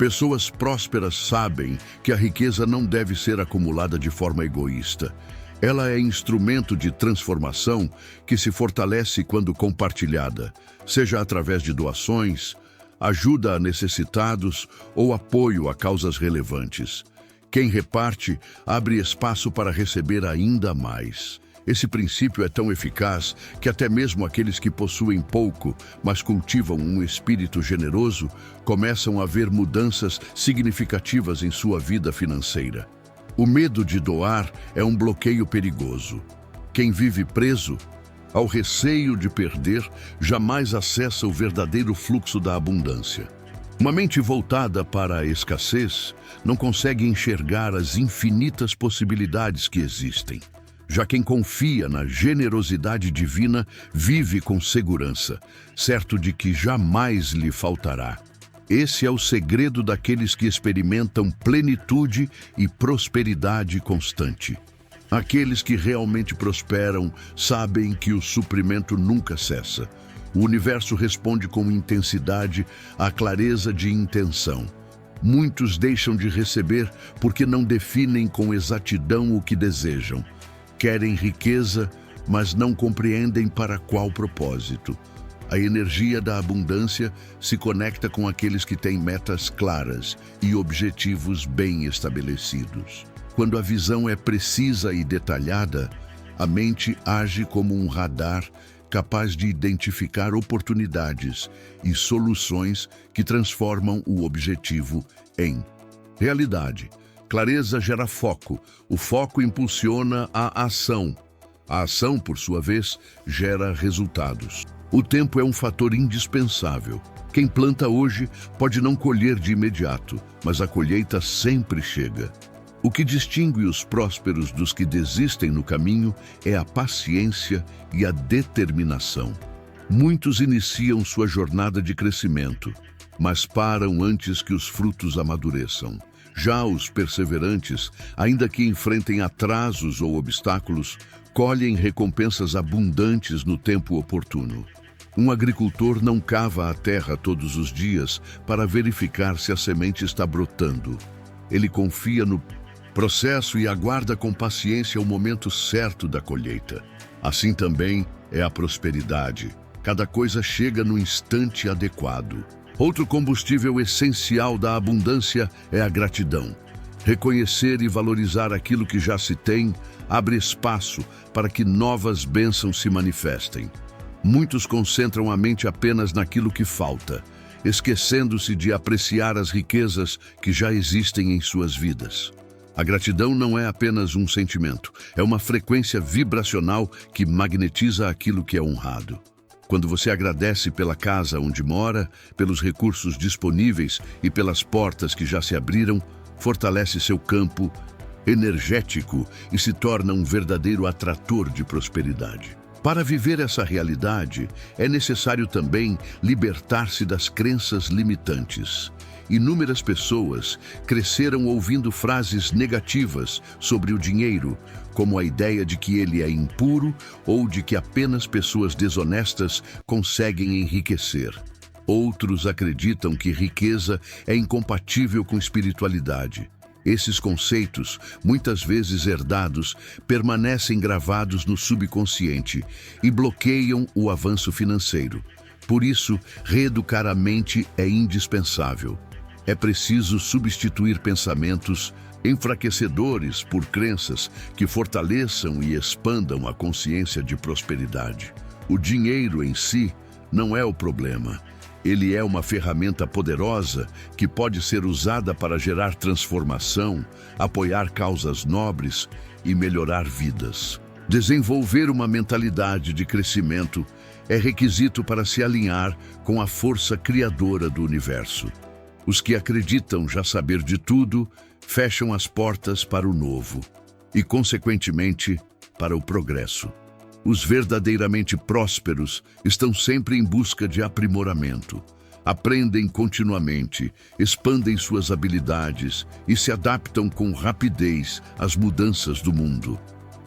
Pessoas prósperas sabem que a riqueza não deve ser acumulada de forma egoísta. Ela é instrumento de transformação que se fortalece quando compartilhada, seja através de doações, ajuda a necessitados ou apoio a causas relevantes. Quem reparte abre espaço para receber ainda mais. Esse princípio é tão eficaz que até mesmo aqueles que possuem pouco, mas cultivam um espírito generoso, começam a ver mudanças significativas em sua vida financeira. O medo de doar é um bloqueio perigoso. Quem vive preso ao receio de perder jamais acessa o verdadeiro fluxo da abundância. Uma mente voltada para a escassez não consegue enxergar as infinitas possibilidades que existem. Já quem confia na generosidade divina vive com segurança, certo de que jamais lhe faltará. Esse é o segredo daqueles que experimentam plenitude e prosperidade constante. Aqueles que realmente prosperam sabem que o suprimento nunca cessa. O universo responde com intensidade à clareza de intenção. Muitos deixam de receber porque não definem com exatidão o que desejam. Querem riqueza, mas não compreendem para qual propósito. A energia da abundância se conecta com aqueles que têm metas claras e objetivos bem estabelecidos. Quando a visão é precisa e detalhada, a mente age como um radar capaz de identificar oportunidades e soluções que transformam o objetivo em realidade. Clareza gera foco. O foco impulsiona a ação. A ação, por sua vez, gera resultados. O tempo é um fator indispensável. Quem planta hoje pode não colher de imediato, mas a colheita sempre chega. O que distingue os prósperos dos que desistem no caminho é a paciência e a determinação. Muitos iniciam sua jornada de crescimento, mas param antes que os frutos amadureçam. Já os perseverantes, ainda que enfrentem atrasos ou obstáculos, colhem recompensas abundantes no tempo oportuno. Um agricultor não cava a terra todos os dias para verificar se a semente está brotando. Ele confia no processo e aguarda com paciência o momento certo da colheita. Assim também é a prosperidade. Cada coisa chega no instante adequado. Outro combustível essencial da abundância é a gratidão. Reconhecer e valorizar aquilo que já se tem abre espaço para que novas bênçãos se manifestem. Muitos concentram a mente apenas naquilo que falta, esquecendo-se de apreciar as riquezas que já existem em suas vidas. A gratidão não é apenas um sentimento, é uma frequência vibracional que magnetiza aquilo que é honrado. Quando você agradece pela casa onde mora, pelos recursos disponíveis e pelas portas que já se abriram, fortalece seu campo energético e se torna um verdadeiro atrator de prosperidade. Para viver essa realidade, é necessário também libertar-se das crenças limitantes. Inúmeras pessoas cresceram ouvindo frases negativas sobre o dinheiro, como a ideia de que ele é impuro ou de que apenas pessoas desonestas conseguem enriquecer. Outros acreditam que riqueza é incompatível com espiritualidade. Esses conceitos, muitas vezes herdados, permanecem gravados no subconsciente e bloqueiam o avanço financeiro. Por isso, reeducar a mente é indispensável. É preciso substituir pensamentos enfraquecedores por crenças que fortaleçam e expandam a consciência de prosperidade. O dinheiro em si não é o problema. Ele é uma ferramenta poderosa que pode ser usada para gerar transformação, apoiar causas nobres e melhorar vidas. Desenvolver uma mentalidade de crescimento é requisito para se alinhar com a força criadora do universo. Os que acreditam já saber de tudo fecham as portas para o novo e, consequentemente, para o progresso. Os verdadeiramente prósperos estão sempre em busca de aprimoramento. Aprendem continuamente, expandem suas habilidades e se adaptam com rapidez às mudanças do mundo.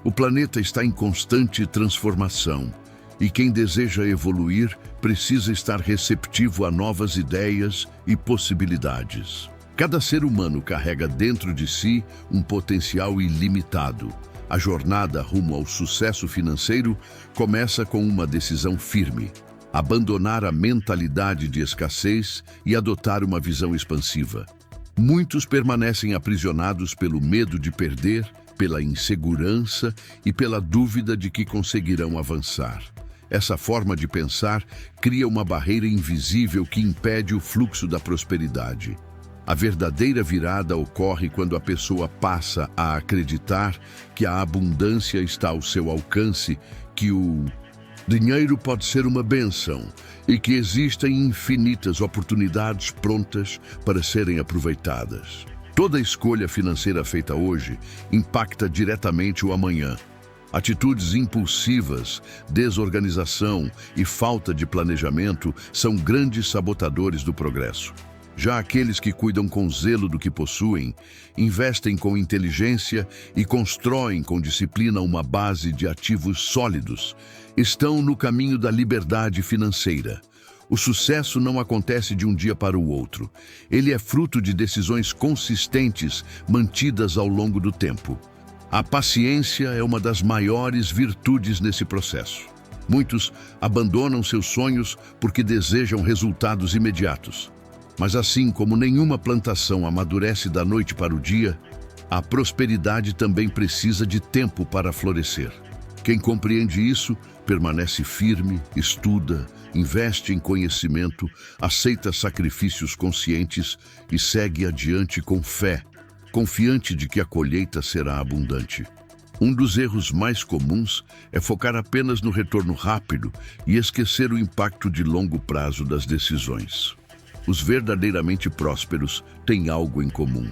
O planeta está em constante transformação e quem deseja evoluir precisa estar receptivo a novas ideias e possibilidades. Cada ser humano carrega dentro de si um potencial ilimitado. A jornada rumo ao sucesso financeiro começa com uma decisão firme: abandonar a mentalidade de escassez e adotar uma visão expansiva. Muitos permanecem aprisionados pelo medo de perder, pela insegurança e pela dúvida de que conseguirão avançar. Essa forma de pensar cria uma barreira invisível que impede o fluxo da prosperidade. A verdadeira virada ocorre quando a pessoa passa a acreditar que a abundância está ao seu alcance, que o dinheiro pode ser uma bênção e que existem infinitas oportunidades prontas para serem aproveitadas. Toda escolha financeira feita hoje impacta diretamente o amanhã. Atitudes impulsivas, desorganização e falta de planejamento são grandes sabotadores do progresso. Já aqueles que cuidam com zelo do que possuem, investem com inteligência e constroem com disciplina uma base de ativos sólidos, estão no caminho da liberdade financeira. O sucesso não acontece de um dia para o outro. Ele é fruto de decisões consistentes mantidas ao longo do tempo. A paciência é uma das maiores virtudes nesse processo. Muitos abandonam seus sonhos porque desejam resultados imediatos. Mas assim como nenhuma plantação amadurece da noite para o dia, a prosperidade também precisa de tempo para florescer. Quem compreende isso, permanece firme, estuda, investe em conhecimento, aceita sacrifícios conscientes e segue adiante com fé, confiante de que a colheita será abundante. Um dos erros mais comuns é focar apenas no retorno rápido e esquecer o impacto de longo prazo das decisões. Os verdadeiramente prósperos têm algo em comum.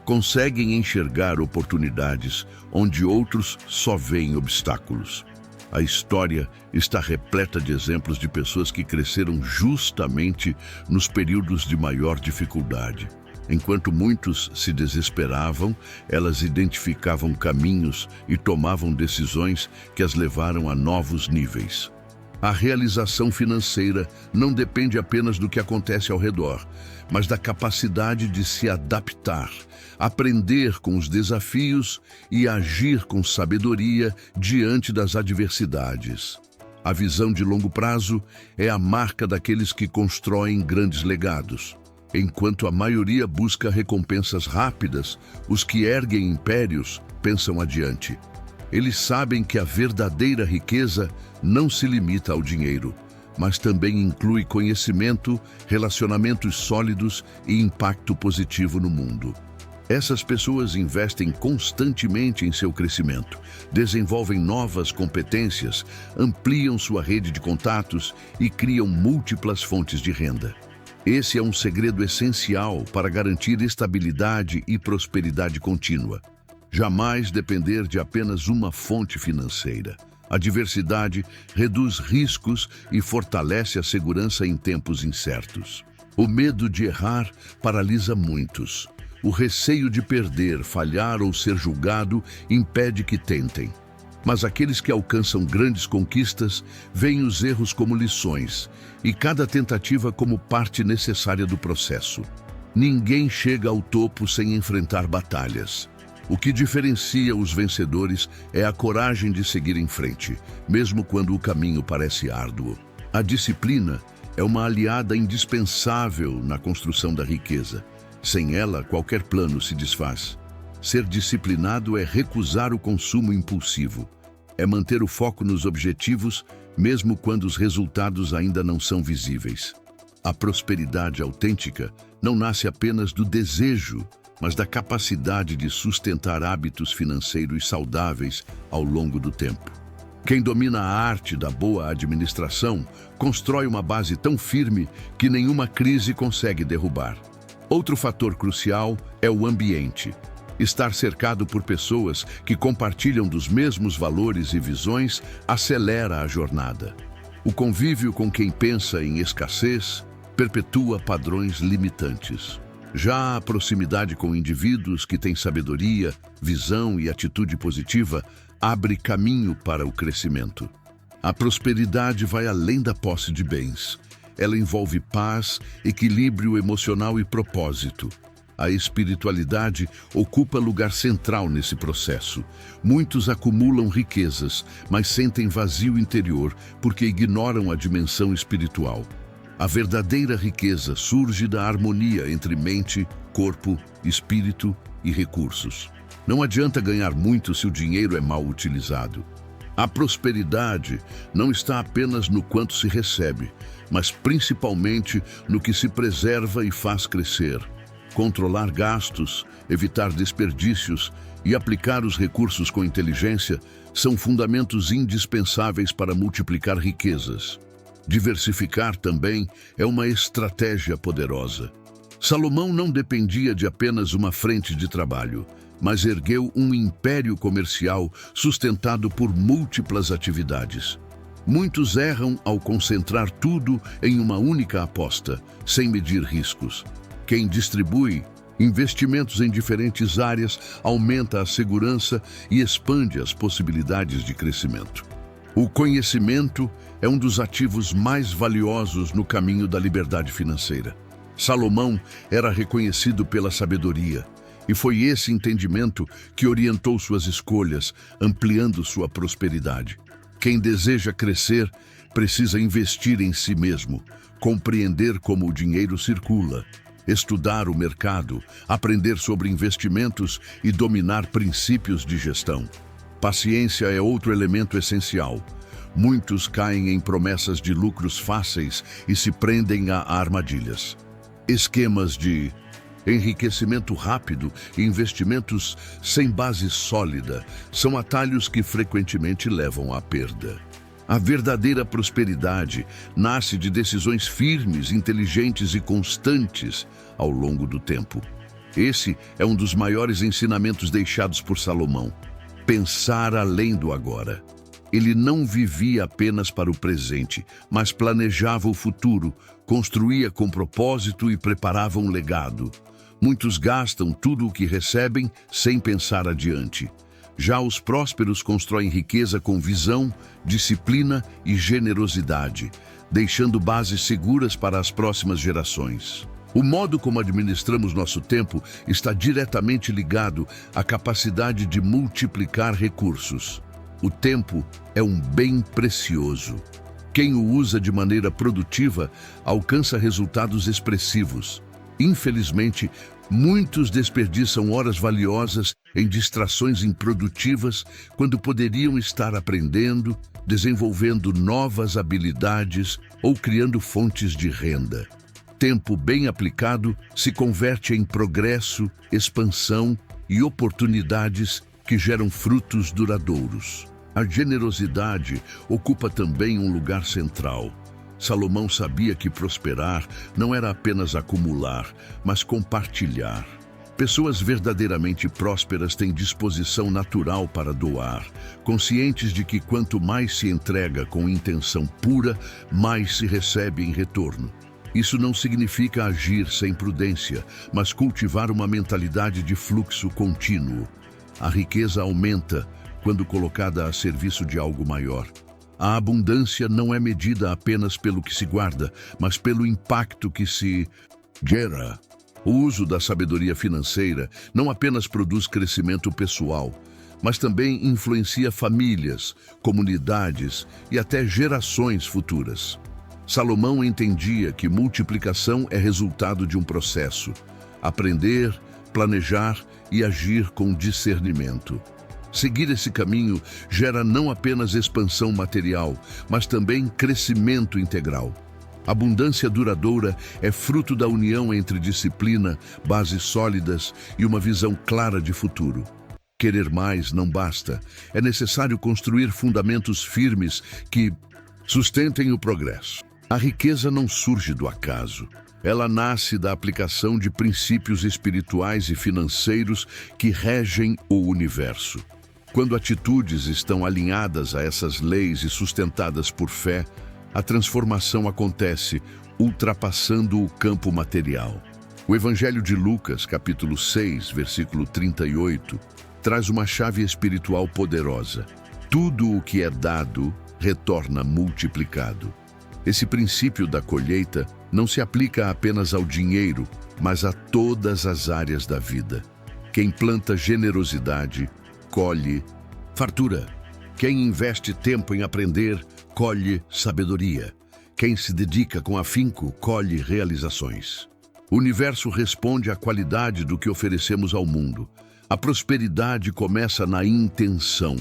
Conseguem enxergar oportunidades onde outros só veem obstáculos. A história está repleta de exemplos de pessoas que cresceram justamente nos períodos de maior dificuldade. Enquanto muitos se desesperavam, elas identificavam caminhos e tomavam decisões que as levaram a novos níveis. A realização financeira não depende apenas do que acontece ao redor, mas da capacidade de se adaptar, aprender com os desafios e agir com sabedoria diante das adversidades. A visão de longo prazo é a marca daqueles que constroem grandes legados. Enquanto a maioria busca recompensas rápidas, os que erguem impérios pensam adiante. Eles sabem que a verdadeira riqueza não se limita ao dinheiro, mas também inclui conhecimento, relacionamentos sólidos e impacto positivo no mundo. Essas pessoas investem constantemente em seu crescimento, desenvolvem novas competências, ampliam sua rede de contatos e criam múltiplas fontes de renda. Esse é um segredo essencial para garantir estabilidade e prosperidade contínua. Jamais depender de apenas uma fonte financeira. A diversidade reduz riscos e fortalece a segurança em tempos incertos. O medo de errar paralisa muitos. O receio de perder, falhar ou ser julgado impede que tentem. Mas aqueles que alcançam grandes conquistas veem os erros como lições e cada tentativa como parte necessária do processo. Ninguém chega ao topo sem enfrentar batalhas. O que diferencia os vencedores é a coragem de seguir em frente, mesmo quando o caminho parece árduo. A disciplina é uma aliada indispensável na construção da riqueza. Sem ela, qualquer plano se desfaz. Ser disciplinado é recusar o consumo impulsivo. É manter o foco nos objetivos, mesmo quando os resultados ainda não são visíveis. A prosperidade autêntica não nasce apenas do desejo, mas da capacidade de sustentar hábitos financeiros saudáveis ao longo do tempo. Quem domina a arte da boa administração constrói uma base tão firme que nenhuma crise consegue derrubar. Outro fator crucial é o ambiente. Estar cercado por pessoas que compartilham dos mesmos valores e visões acelera a jornada. O convívio com quem pensa em escassez perpetua padrões limitantes. Já a proximidade com indivíduos que têm sabedoria, visão e atitude positiva abre caminho para o crescimento. A prosperidade vai além da posse de bens. Ela envolve paz, equilíbrio emocional e propósito. A espiritualidade ocupa lugar central nesse processo. Muitos acumulam riquezas, mas sentem vazio interior porque ignoram a dimensão espiritual. A verdadeira riqueza surge da harmonia entre mente, corpo, espírito e recursos. Não adianta ganhar muito se o dinheiro é mal utilizado. A prosperidade não está apenas no quanto se recebe, mas principalmente no que se preserva e faz crescer. Controlar gastos, evitar desperdícios e aplicar os recursos com inteligência são fundamentos indispensáveis para multiplicar riquezas. Diversificar também é uma estratégia poderosa. Salomão não dependia de apenas uma frente de trabalho, mas ergueu um império comercial sustentado por múltiplas atividades. Muitos erram ao concentrar tudo em uma única aposta, sem medir riscos. Quem distribui investimentos em diferentes áreas aumenta a segurança e expande as possibilidades de crescimento. O conhecimento é um dos ativos mais valiosos no caminho da liberdade financeira. Salomão era reconhecido pela sabedoria, e foi esse entendimento que orientou suas escolhas, ampliando sua prosperidade. Quem deseja crescer precisa investir em si mesmo, compreender como o dinheiro circula, estudar o mercado, aprender sobre investimentos e dominar princípios de gestão. Paciência é outro elemento essencial. Muitos caem em promessas de lucros fáceis e se prendem a armadilhas. Esquemas de enriquecimento rápido e investimentos sem base sólida são atalhos que frequentemente levam à perda. A verdadeira prosperidade nasce de decisões firmes, inteligentes e constantes ao longo do tempo. Esse é um dos maiores ensinamentos deixados por Salomão: pensar além do agora. Ele não vivia apenas para o presente, mas planejava o futuro, construía com propósito e preparava um legado. Muitos gastam tudo o que recebem sem pensar adiante. Já os prósperos constroem riqueza com visão, disciplina e generosidade, deixando bases seguras para as próximas gerações. O modo como administramos nosso tempo está diretamente ligado à capacidade de multiplicar recursos. O tempo é um bem precioso. Quem o usa de maneira produtiva alcança resultados expressivos. Infelizmente, muitos desperdiçam horas valiosas em distrações improdutivas quando poderiam estar aprendendo, desenvolvendo novas habilidades ou criando fontes de renda. Tempo bem aplicado se converte em progresso, expansão e oportunidades que geram frutos duradouros. A generosidade ocupa também um lugar central. Salomão sabia que prosperar não era apenas acumular, mas compartilhar. Pessoas verdadeiramente prósperas têm disposição natural para doar, conscientes de que quanto mais se entrega com intenção pura, mais se recebe em retorno. Isso não significa agir sem prudência, mas cultivar uma mentalidade de fluxo contínuo. A riqueza aumenta quando colocada a serviço de algo maior. A abundância não é medida apenas pelo que se guarda, mas pelo impacto que se gera. O uso da sabedoria financeira não apenas produz crescimento pessoal, mas também influencia famílias, comunidades e até gerações futuras. Salomão entendia que multiplicação é resultado de um processo: aprender, planejar e agir com discernimento. Seguir esse caminho gera não apenas expansão material, mas também crescimento integral. Abundância duradoura é fruto da união entre disciplina, bases sólidas e uma visão clara de futuro. Querer mais não basta. É necessário construir fundamentos firmes que sustentem o progresso. A riqueza não surge do acaso. Ela nasce da aplicação de princípios espirituais e financeiros que regem o universo. Quando atitudes estão alinhadas a essas leis e sustentadas por fé, a transformação acontece, ultrapassando o campo material. O Evangelho de Lucas, capítulo 6, versículo 38, traz uma chave espiritual poderosa. Tudo o que é dado retorna multiplicado. Esse princípio da colheita não se aplica apenas ao dinheiro, mas a todas as áreas da vida. Quem planta generosidade, colhe fartura. Quem investe tempo em aprender, colhe sabedoria. Quem se dedica com afinco, colhe realizações. O universo responde à qualidade do que oferecemos ao mundo. A prosperidade começa na intenção.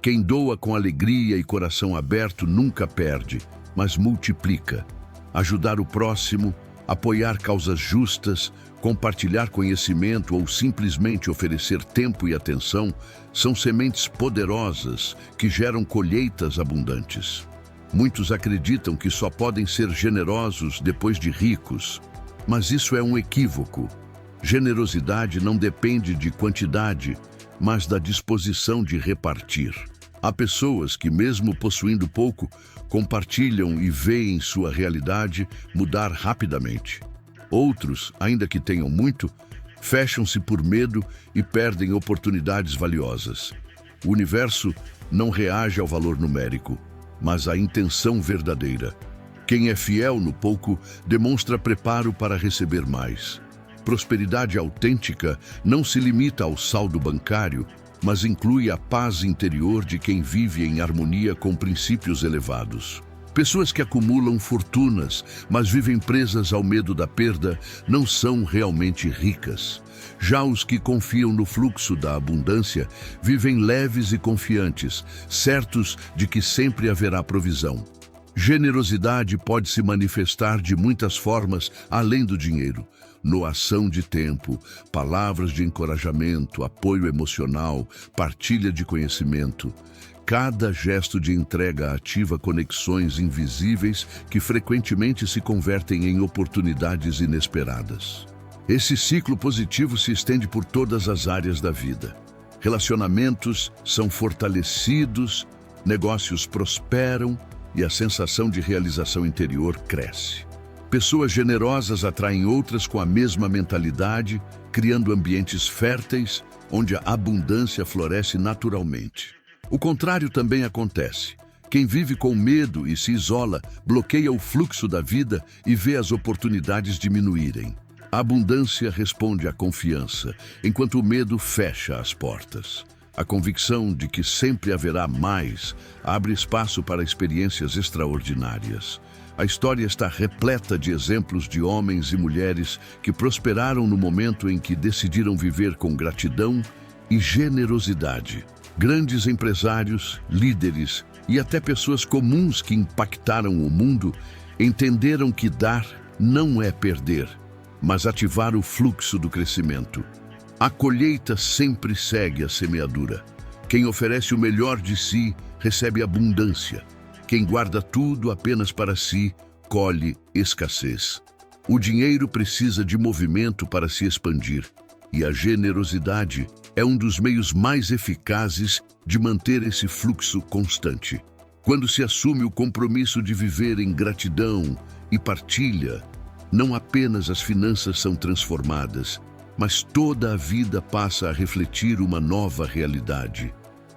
Quem doa com alegria e coração aberto nunca perde, mas multiplica. Ajudar o próximo, apoiar causas justas, compartilhar conhecimento ou simplesmente oferecer tempo e atenção são sementes poderosas que geram colheitas abundantes. Muitos acreditam que só podem ser generosos depois de ricos, mas isso é um equívoco. Generosidade não depende de quantidade, mas da disposição de repartir. Há pessoas que, mesmo possuindo pouco, compartilham e veem sua realidade mudar rapidamente. Outros, ainda que tenham muito, fecham-se por medo e perdem oportunidades valiosas. O universo não reage ao valor numérico, mas à intenção verdadeira. Quem é fiel no pouco demonstra preparo para receber mais. Prosperidade autêntica não se limita ao saldo bancário, mas inclui a paz interior de quem vive em harmonia com princípios elevados. Pessoas que acumulam fortunas, mas vivem presas ao medo da perda, não são realmente ricas. Já os que confiam no fluxo da abundância vivem leves e confiantes, certos de que sempre haverá provisão. Generosidade pode se manifestar de muitas formas além do dinheiro. Doação de tempo, palavras de encorajamento, apoio emocional, partilha de conhecimento. Cada gesto de entrega ativa conexões invisíveis que frequentemente se convertem em oportunidades inesperadas. Esse ciclo positivo se estende por todas as áreas da vida. Relacionamentos são fortalecidos, negócios prosperam e a sensação de realização interior cresce. Pessoas generosas atraem outras com a mesma mentalidade, criando ambientes férteis onde a abundância floresce naturalmente. O contrário também acontece. Quem vive com medo e se isola bloqueia o fluxo da vida e vê as oportunidades diminuírem. A abundância responde à confiança, enquanto o medo fecha as portas. A convicção de que sempre haverá mais abre espaço para experiências extraordinárias. A história está repleta de exemplos de homens e mulheres que prosperaram no momento em que decidiram viver com gratidão e generosidade. Grandes empresários, líderes e até pessoas comuns que impactaram o mundo entenderam que dar não é perder, mas ativar o fluxo do crescimento. A colheita sempre segue a semeadura. Quem oferece o melhor de si recebe abundância. Quem guarda tudo apenas para si, colhe escassez. O dinheiro precisa de movimento para se expandir, e a generosidade é um dos meios mais eficazes de manter esse fluxo constante. Quando se assume o compromisso de viver em gratidão e partilha, não apenas as finanças são transformadas, mas toda a vida passa a refletir uma nova realidade.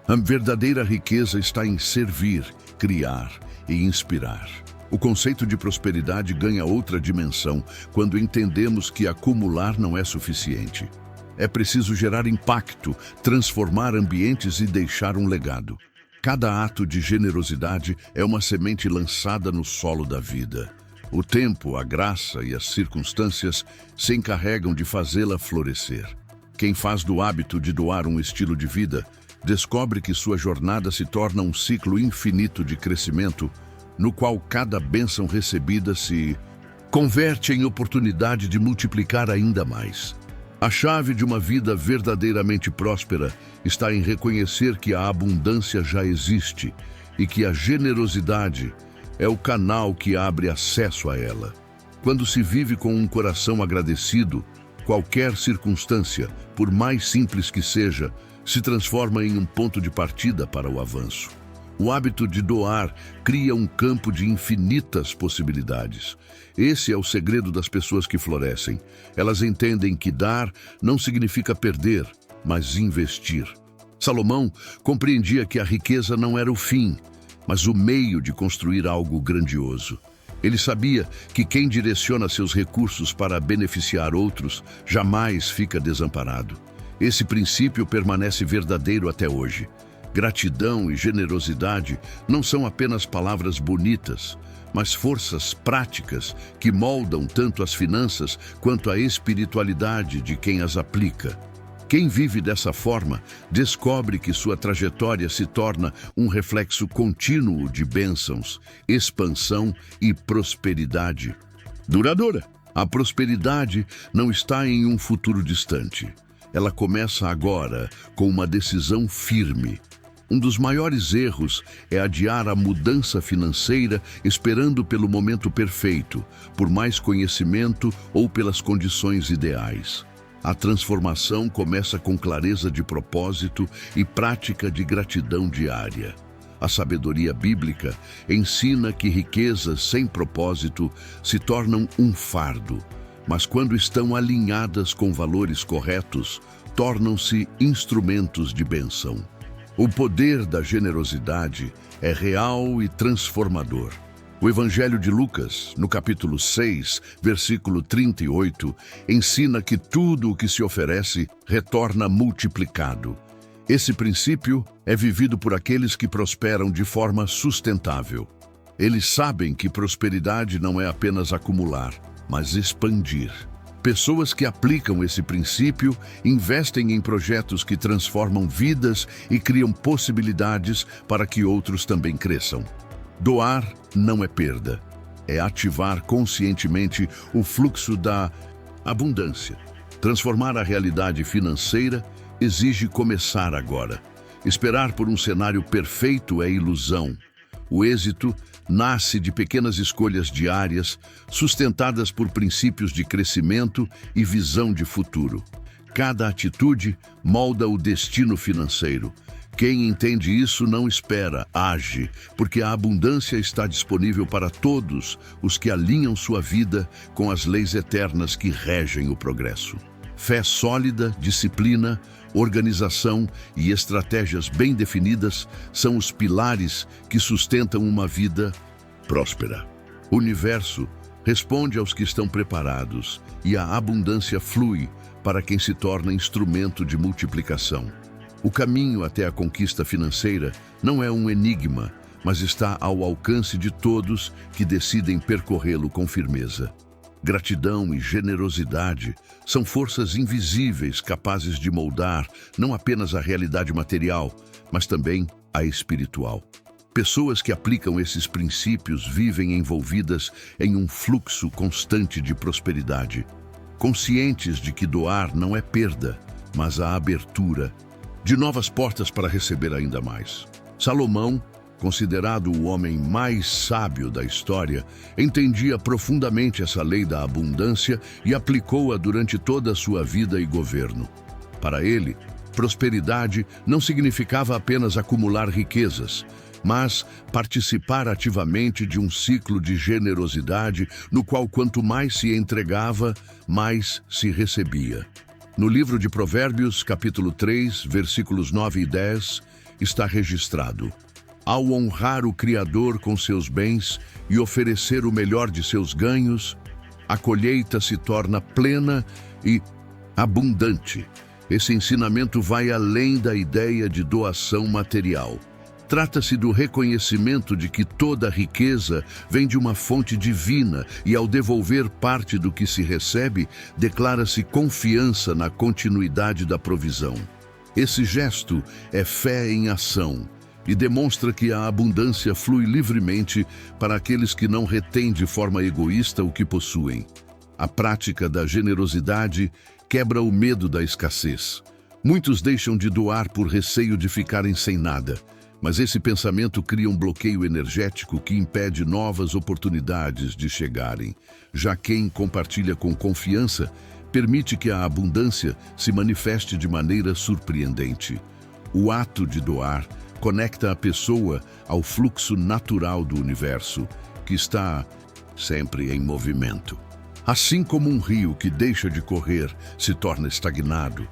A verdadeira riqueza está em servir, criar e inspirar. O conceito de prosperidade ganha outra dimensão quando entendemos que acumular não é suficiente. É preciso gerar impacto, transformar ambientes e deixar um legado. Cada ato de generosidade é uma semente lançada no solo da vida. O tempo, a graça e as circunstâncias se encarregam de fazê-la florescer. Quem faz do hábito de doar um estilo de vida descobre que sua jornada se torna um ciclo infinito de crescimento, no qual cada bênção recebida se converte em oportunidade de multiplicar ainda mais. A chave de uma vida verdadeiramente próspera está em reconhecer que a abundância já existe e que a generosidade é o canal que abre acesso a ela. Quando se vive com um coração agradecido, qualquer circunstância, por mais simples que seja, se transforma em um ponto de partida para o avanço. O hábito de doar cria um campo de infinitas possibilidades. Esse é o segredo das pessoas que florescem. Elas entendem que dar não significa perder, mas investir. Salomão compreendia que a riqueza não era o fim, mas o meio de construir algo grandioso. Ele sabia que quem direciona seus recursos para beneficiar outros jamais fica desamparado. Esse princípio permanece verdadeiro até hoje. Gratidão e generosidade não são apenas palavras bonitas, mas forças práticas que moldam tanto as finanças quanto a espiritualidade de quem as aplica. Quem vive dessa forma descobre que sua trajetória se torna um reflexo contínuo de bênçãos, expansão e prosperidade duradoura. A prosperidade não está em um futuro distante. Ela começa agora com uma decisão firme. Um dos maiores erros é adiar a mudança financeira esperando pelo momento perfeito, por mais conhecimento ou pelas condições ideais. A transformação começa com clareza de propósito e prática de gratidão diária. A sabedoria bíblica ensina que riquezas sem propósito se tornam um fardo, mas quando estão alinhadas com valores corretos, tornam-se instrumentos de bênção. O poder da generosidade é real e transformador. O Evangelho de Lucas, no capítulo 6, versículo 38, ensina que tudo o que se oferece retorna multiplicado. Esse princípio é vivido por aqueles que prosperam de forma sustentável. Eles sabem que prosperidade não é apenas acumular, mas expandir. Pessoas que aplicam esse princípio investem em projetos que transformam vidas e criam possibilidades para que outros também cresçam. Doar não é perda, é ativar conscientemente o fluxo da abundância. Transformar a realidade financeira exige começar agora. Esperar por um cenário perfeito é ilusão. O êxito nasce de pequenas escolhas diárias, sustentadas por princípios de crescimento e visão de futuro. Cada atitude molda o destino financeiro. Quem entende isso não espera, age, porque a abundância está disponível para todos os que alinham sua vida com as leis eternas que regem o progresso. Fé sólida, disciplina, organização e estratégias bem definidas são os pilares que sustentam uma vida próspera. O universo responde aos que estão preparados e a abundância flui para quem se torna instrumento de multiplicação. O caminho até a conquista financeira não é um enigma, mas está ao alcance de todos que decidem percorrê-lo com firmeza. Gratidão e generosidade são forças invisíveis capazes de moldar não apenas a realidade material, mas também a espiritual. Pessoas que aplicam esses princípios vivem envolvidas em um fluxo constante de prosperidade, conscientes de que doar não é perda, mas a abertura de novas portas para receber ainda mais. Salomão, considerado o homem mais sábio da história, entendia profundamente essa lei da abundância e aplicou-a durante toda a sua vida e governo. Para ele, prosperidade não significava apenas acumular riquezas, mas participar ativamente de um ciclo de generosidade no qual quanto mais se entregava, mais se recebia. No livro de Provérbios, capítulo 3, versículos 9 e 10, está registrado: ao honrar o Criador com seus bens e oferecer o melhor de seus ganhos, a colheita se torna plena e abundante. Esse ensinamento vai além da ideia de doação material. Trata-se do reconhecimento de que toda riqueza vem de uma fonte divina e, ao devolver parte do que se recebe, declara-se confiança na continuidade da provisão. Esse gesto é fé em ação e demonstra que a abundância flui livremente para aqueles que não retêm de forma egoísta o que possuem. A prática da generosidade quebra o medo da escassez. Muitos deixam de doar por receio de ficarem sem nada. Mas esse pensamento cria um bloqueio energético que impede novas oportunidades de chegarem. Já quem compartilha com confiança permite que a abundância se manifeste de maneira surpreendente. O ato de doar conecta a pessoa ao fluxo natural do universo, que está sempre em movimento. Assim como um rio que deixa de correr se torna estagnado,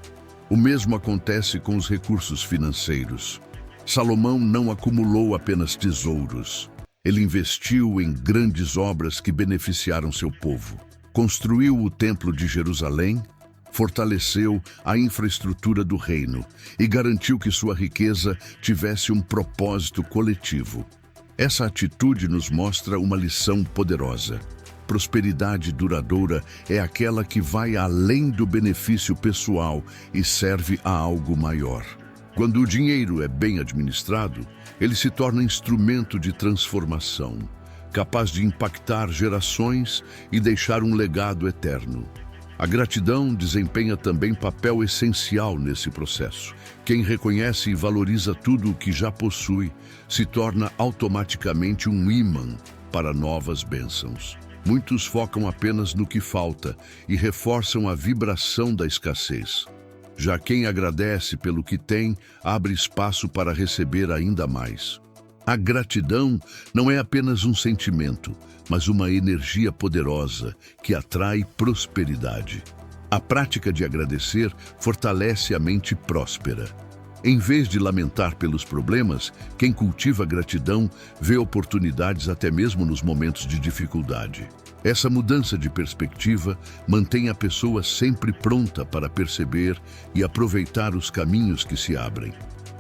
o mesmo acontece com os recursos financeiros. Salomão não acumulou apenas tesouros. Ele investiu em grandes obras que beneficiaram seu povo. Construiu o Templo de Jerusalém, fortaleceu a infraestrutura do reino e garantiu que sua riqueza tivesse um propósito coletivo. Essa atitude nos mostra uma lição poderosa. Prosperidade duradoura é aquela que vai além do benefício pessoal e serve a algo maior. Quando o dinheiro é bem administrado, ele se torna instrumento de transformação, capaz de impactar gerações e deixar um legado eterno. A gratidão desempenha também papel essencial nesse processo. Quem reconhece e valoriza tudo o que já possui se torna automaticamente um ímã para novas bênçãos. Muitos focam apenas no que falta e reforçam a vibração da escassez. Já quem agradece pelo que tem, abre espaço para receber ainda mais. A gratidão não é apenas um sentimento, mas uma energia poderosa que atrai prosperidade. A prática de agradecer fortalece a mente próspera. Em vez de lamentar pelos problemas, quem cultiva gratidão vê oportunidades até mesmo nos momentos de dificuldade. Essa mudança de perspectiva mantém a pessoa sempre pronta para perceber e aproveitar os caminhos que se abrem.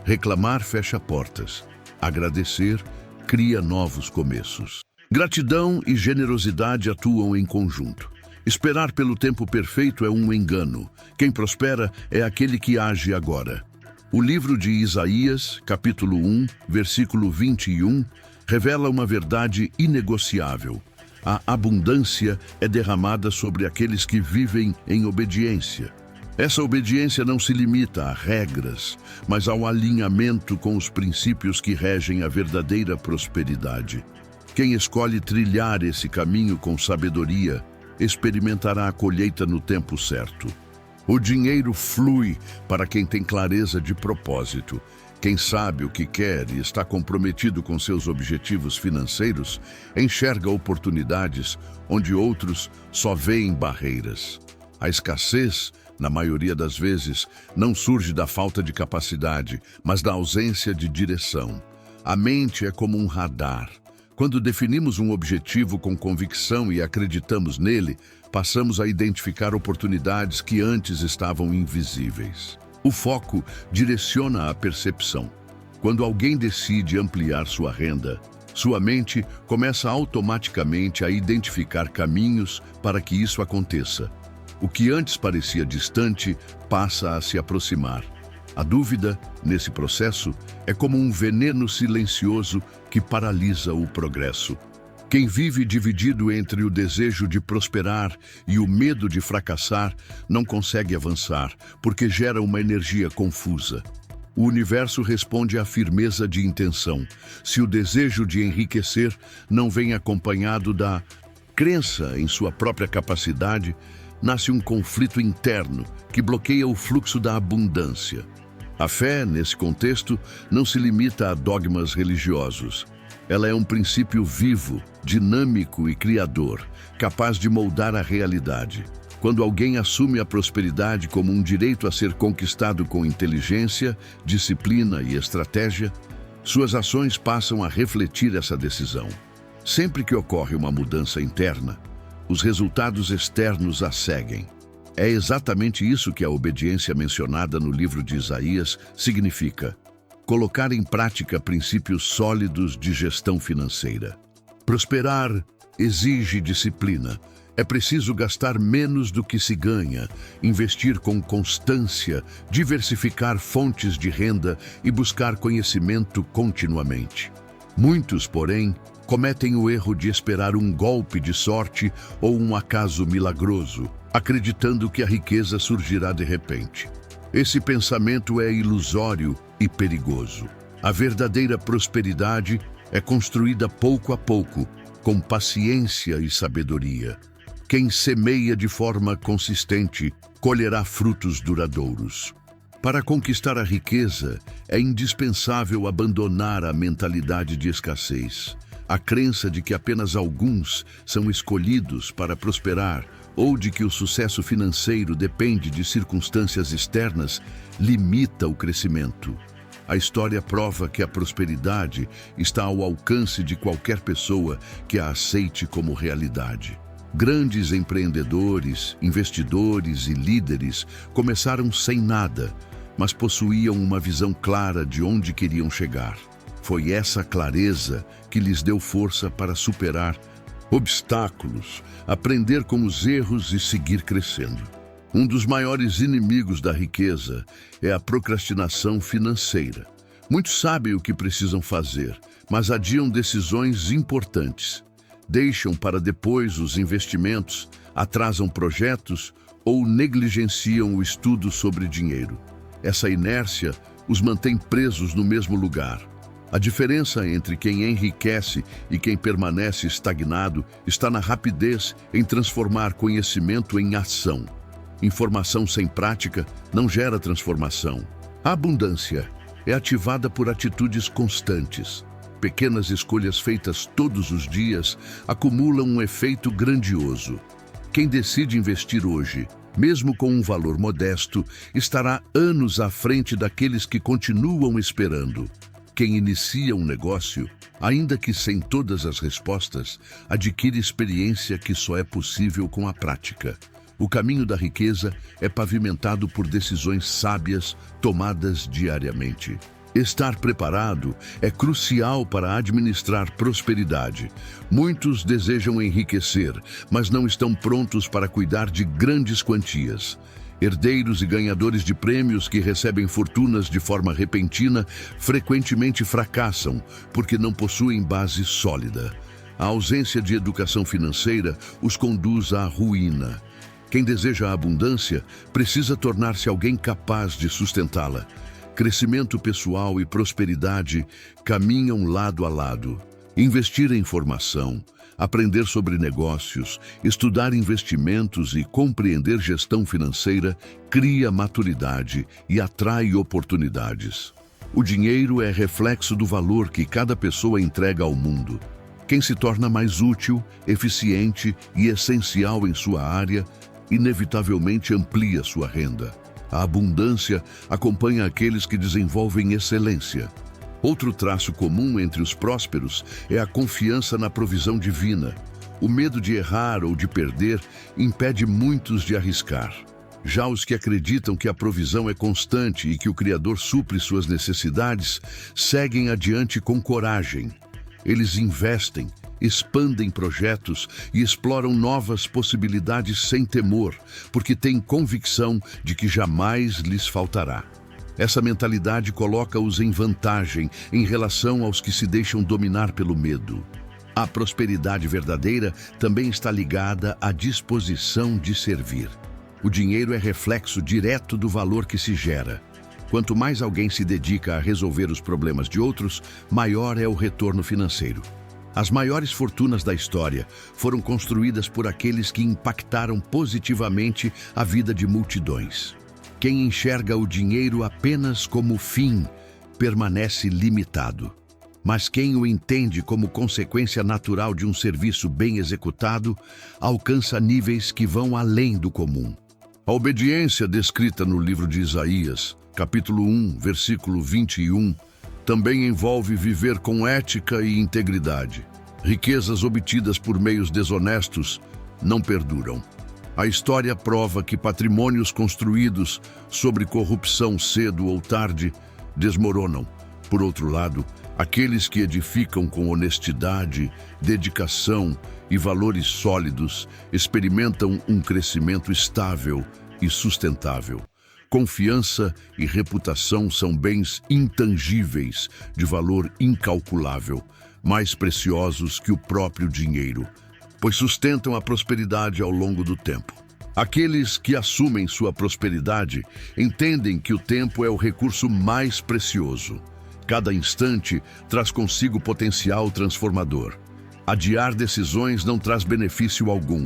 Reclamar fecha portas. Agradecer cria novos começos. Gratidão e generosidade atuam em conjunto. Esperar pelo tempo perfeito é um engano. Quem prospera é aquele que age agora. O livro de Isaías, capítulo 1, versículo 21, revela uma verdade inegociável. A abundância é derramada sobre aqueles que vivem em obediência. Essa obediência não se limita a regras, mas ao alinhamento com os princípios que regem a verdadeira prosperidade. Quem escolhe trilhar esse caminho com sabedoria, experimentará a colheita no tempo certo. O dinheiro flui para quem tem clareza de propósito, Quem sabe o que quer e está comprometido com seus objetivos financeiros, enxerga oportunidades onde outros só veem barreiras. A escassez, na maioria das vezes, não surge da falta de capacidade, mas da ausência de direção. A mente é como um radar. Quando definimos um objetivo com convicção e acreditamos nele, passamos a identificar oportunidades que antes estavam invisíveis. O foco direciona a percepção. Quando alguém decide ampliar sua renda, sua mente começa automaticamente a identificar caminhos para que isso aconteça. O que antes parecia distante passa a se aproximar. A dúvida, nesse processo, é como um veneno silencioso que paralisa o progresso. Quem vive dividido entre o desejo de prosperar e o medo de fracassar não consegue avançar, porque gera uma energia confusa. O universo responde à firmeza de intenção. Se o desejo de enriquecer não vem acompanhado da crença em sua própria capacidade, nasce um conflito interno que bloqueia o fluxo da abundância. A fé, nesse contexto, não se limita a dogmas religiosos. Ela é um princípio vivo, dinâmico e criador, capaz de moldar a realidade. Quando alguém assume a prosperidade como um direito a ser conquistado com inteligência, disciplina e estratégia, suas ações passam a refletir essa decisão. Sempre que ocorre uma mudança interna, os resultados externos a seguem. É exatamente isso que a obediência mencionada no livro de Isaías significa: colocar em prática princípios sólidos de gestão financeira. Prosperar exige disciplina. É preciso gastar menos do que se ganha, investir com constância, diversificar fontes de renda e buscar conhecimento continuamente. Muitos, porém, cometem o erro de esperar um golpe de sorte ou um acaso milagroso, acreditando que a riqueza surgirá de repente. Esse pensamento é ilusório e perigoso. A verdadeira prosperidade é construída pouco a pouco, com paciência e sabedoria. Quem semeia de forma consistente colherá frutos duradouros. Para conquistar a riqueza, é indispensável abandonar a mentalidade de escassez. A crença de que apenas alguns são escolhidos para prosperar ou de que o sucesso financeiro depende de circunstâncias externas limita o crescimento. A história prova que a prosperidade está ao alcance de qualquer pessoa que a aceite como realidade. Grandes empreendedores, investidores e líderes começaram sem nada, mas possuíam uma visão clara de onde queriam chegar. Foi essa clareza que lhes deu força para superar obstáculos, aprender com os erros e seguir crescendo. Um dos maiores inimigos da riqueza é a procrastinação financeira. Muitos sabem o que precisam fazer, mas adiam decisões importantes. Deixam para depois os investimentos, atrasam projetos ou negligenciam o estudo sobre dinheiro. Essa inércia os mantém presos no mesmo lugar. A diferença entre quem enriquece e quem permanece estagnado está na rapidez em transformar conhecimento em ação. Informação sem prática não gera transformação. A abundância é ativada por atitudes constantes. Pequenas escolhas feitas todos os dias acumulam um efeito grandioso. Quem decide investir hoje, mesmo com um valor modesto, estará anos à frente daqueles que continuam esperando. Quem inicia um negócio, ainda que sem todas as respostas, adquire experiência que só é possível com a prática. O caminho da riqueza é pavimentado por decisões sábias tomadas diariamente. Estar preparado é crucial para administrar prosperidade. Muitos desejam enriquecer, mas não estão prontos para cuidar de grandes quantias. Herdeiros e ganhadores de prêmios que recebem fortunas de forma repentina frequentemente fracassam porque não possuem base sólida. A ausência de educação financeira os conduz à ruína. Quem deseja a abundância precisa tornar-se alguém capaz de sustentá-la. Crescimento pessoal e prosperidade caminham lado a lado. Investir em formação, aprender sobre negócios, estudar investimentos e compreender gestão financeira cria maturidade e atrai oportunidades. O dinheiro é reflexo do valor que cada pessoa entrega ao mundo. Quem se torna mais útil, eficiente e essencial em sua área, inevitavelmente amplia sua renda. A abundância acompanha aqueles que desenvolvem excelência. Outro traço comum entre os prósperos é a confiança na provisão divina. O medo de errar ou de perder impede muitos de arriscar. Já os que acreditam que a provisão é constante e que o Criador supre suas necessidades, seguem adiante com coragem. Eles investem, expandem projetos e exploram novas possibilidades sem temor, porque têm convicção de que jamais lhes faltará. Essa mentalidade coloca-os em vantagem em relação aos que se deixam dominar pelo medo. A prosperidade verdadeira também está ligada à disposição de servir. O dinheiro é reflexo direto do valor que se gera. Quanto mais alguém se dedica a resolver os problemas de outros, maior é o retorno financeiro. As maiores fortunas da história foram construídas por aqueles que impactaram positivamente a vida de multidões. Quem enxerga o dinheiro apenas como fim, permanece limitado. Mas quem o entende como consequência natural de um serviço bem executado, alcança níveis que vão além do comum. A obediência descrita no livro de Isaías, capítulo 1, versículo 21, também envolve viver com ética e integridade. Riquezas obtidas por meios desonestos não perduram. A história prova que patrimônios construídos sobre corrupção cedo ou tarde desmoronam. Por outro lado, aqueles que edificam com honestidade, dedicação e valores sólidos experimentam um crescimento estável e sustentável. Confiança e reputação são bens intangíveis, de valor incalculável, mais preciosos que o próprio dinheiro, pois sustentam a prosperidade ao longo do tempo. Aqueles que assumem sua prosperidade entendem que o tempo é o recurso mais precioso. Cada instante traz consigo potencial transformador. Adiar decisões não traz benefício algum.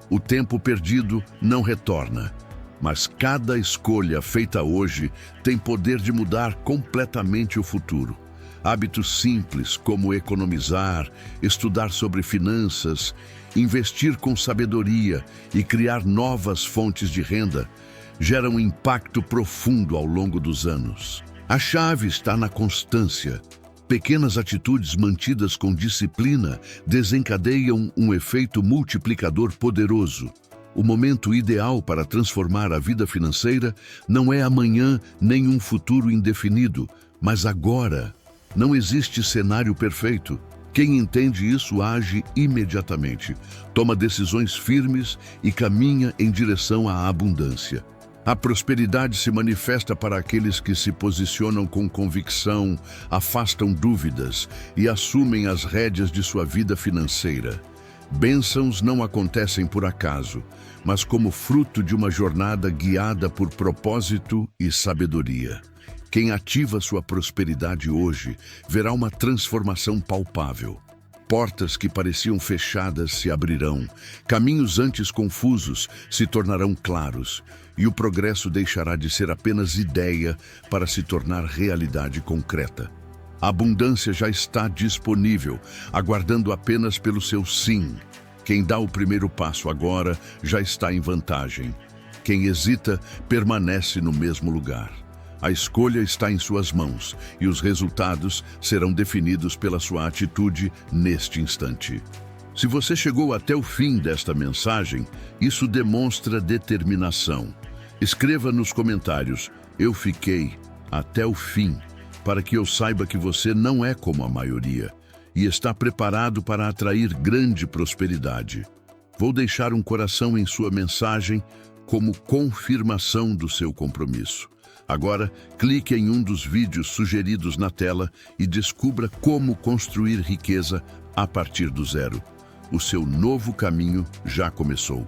O tempo perdido não retorna. Mas cada escolha feita hoje tem poder de mudar completamente o futuro. Hábitos simples como economizar, estudar sobre finanças, investir com sabedoria e criar novas fontes de renda geram um impacto profundo ao longo dos anos. A chave está na constância. Pequenas atitudes mantidas com disciplina desencadeiam um efeito multiplicador poderoso. O momento ideal para transformar a vida financeira não é amanhã nem um futuro indefinido, mas agora. Não existe cenário perfeito. Quem entende isso age imediatamente, toma decisões firmes e caminha em direção à abundância. A prosperidade se manifesta para aqueles que se posicionam com convicção, afastam dúvidas e assumem as rédeas de sua vida financeira. Bênçãos não acontecem por acaso, mas como fruto de uma jornada guiada por propósito e sabedoria. Quem ativa sua prosperidade hoje verá uma transformação palpável. Portas que pareciam fechadas se abrirão, caminhos antes confusos se tornarão claros, e o progresso deixará de ser apenas ideia para se tornar realidade concreta. A abundância já está disponível, aguardando apenas pelo seu sim. Quem dá o primeiro passo agora já está em vantagem. Quem hesita permanece no mesmo lugar. A escolha está em suas mãos e os resultados serão definidos pela sua atitude neste instante. Se você chegou até o fim desta mensagem, isso demonstra determinação. Escreva nos comentários: "Eu fiquei até o fim", para que eu saiba que você não é como a maioria e está preparado para atrair grande prosperidade. Vou deixar um coração em sua mensagem como confirmação do seu compromisso. Agora, clique em um dos vídeos sugeridos na tela e descubra como construir riqueza a partir do zero. O seu novo caminho já começou.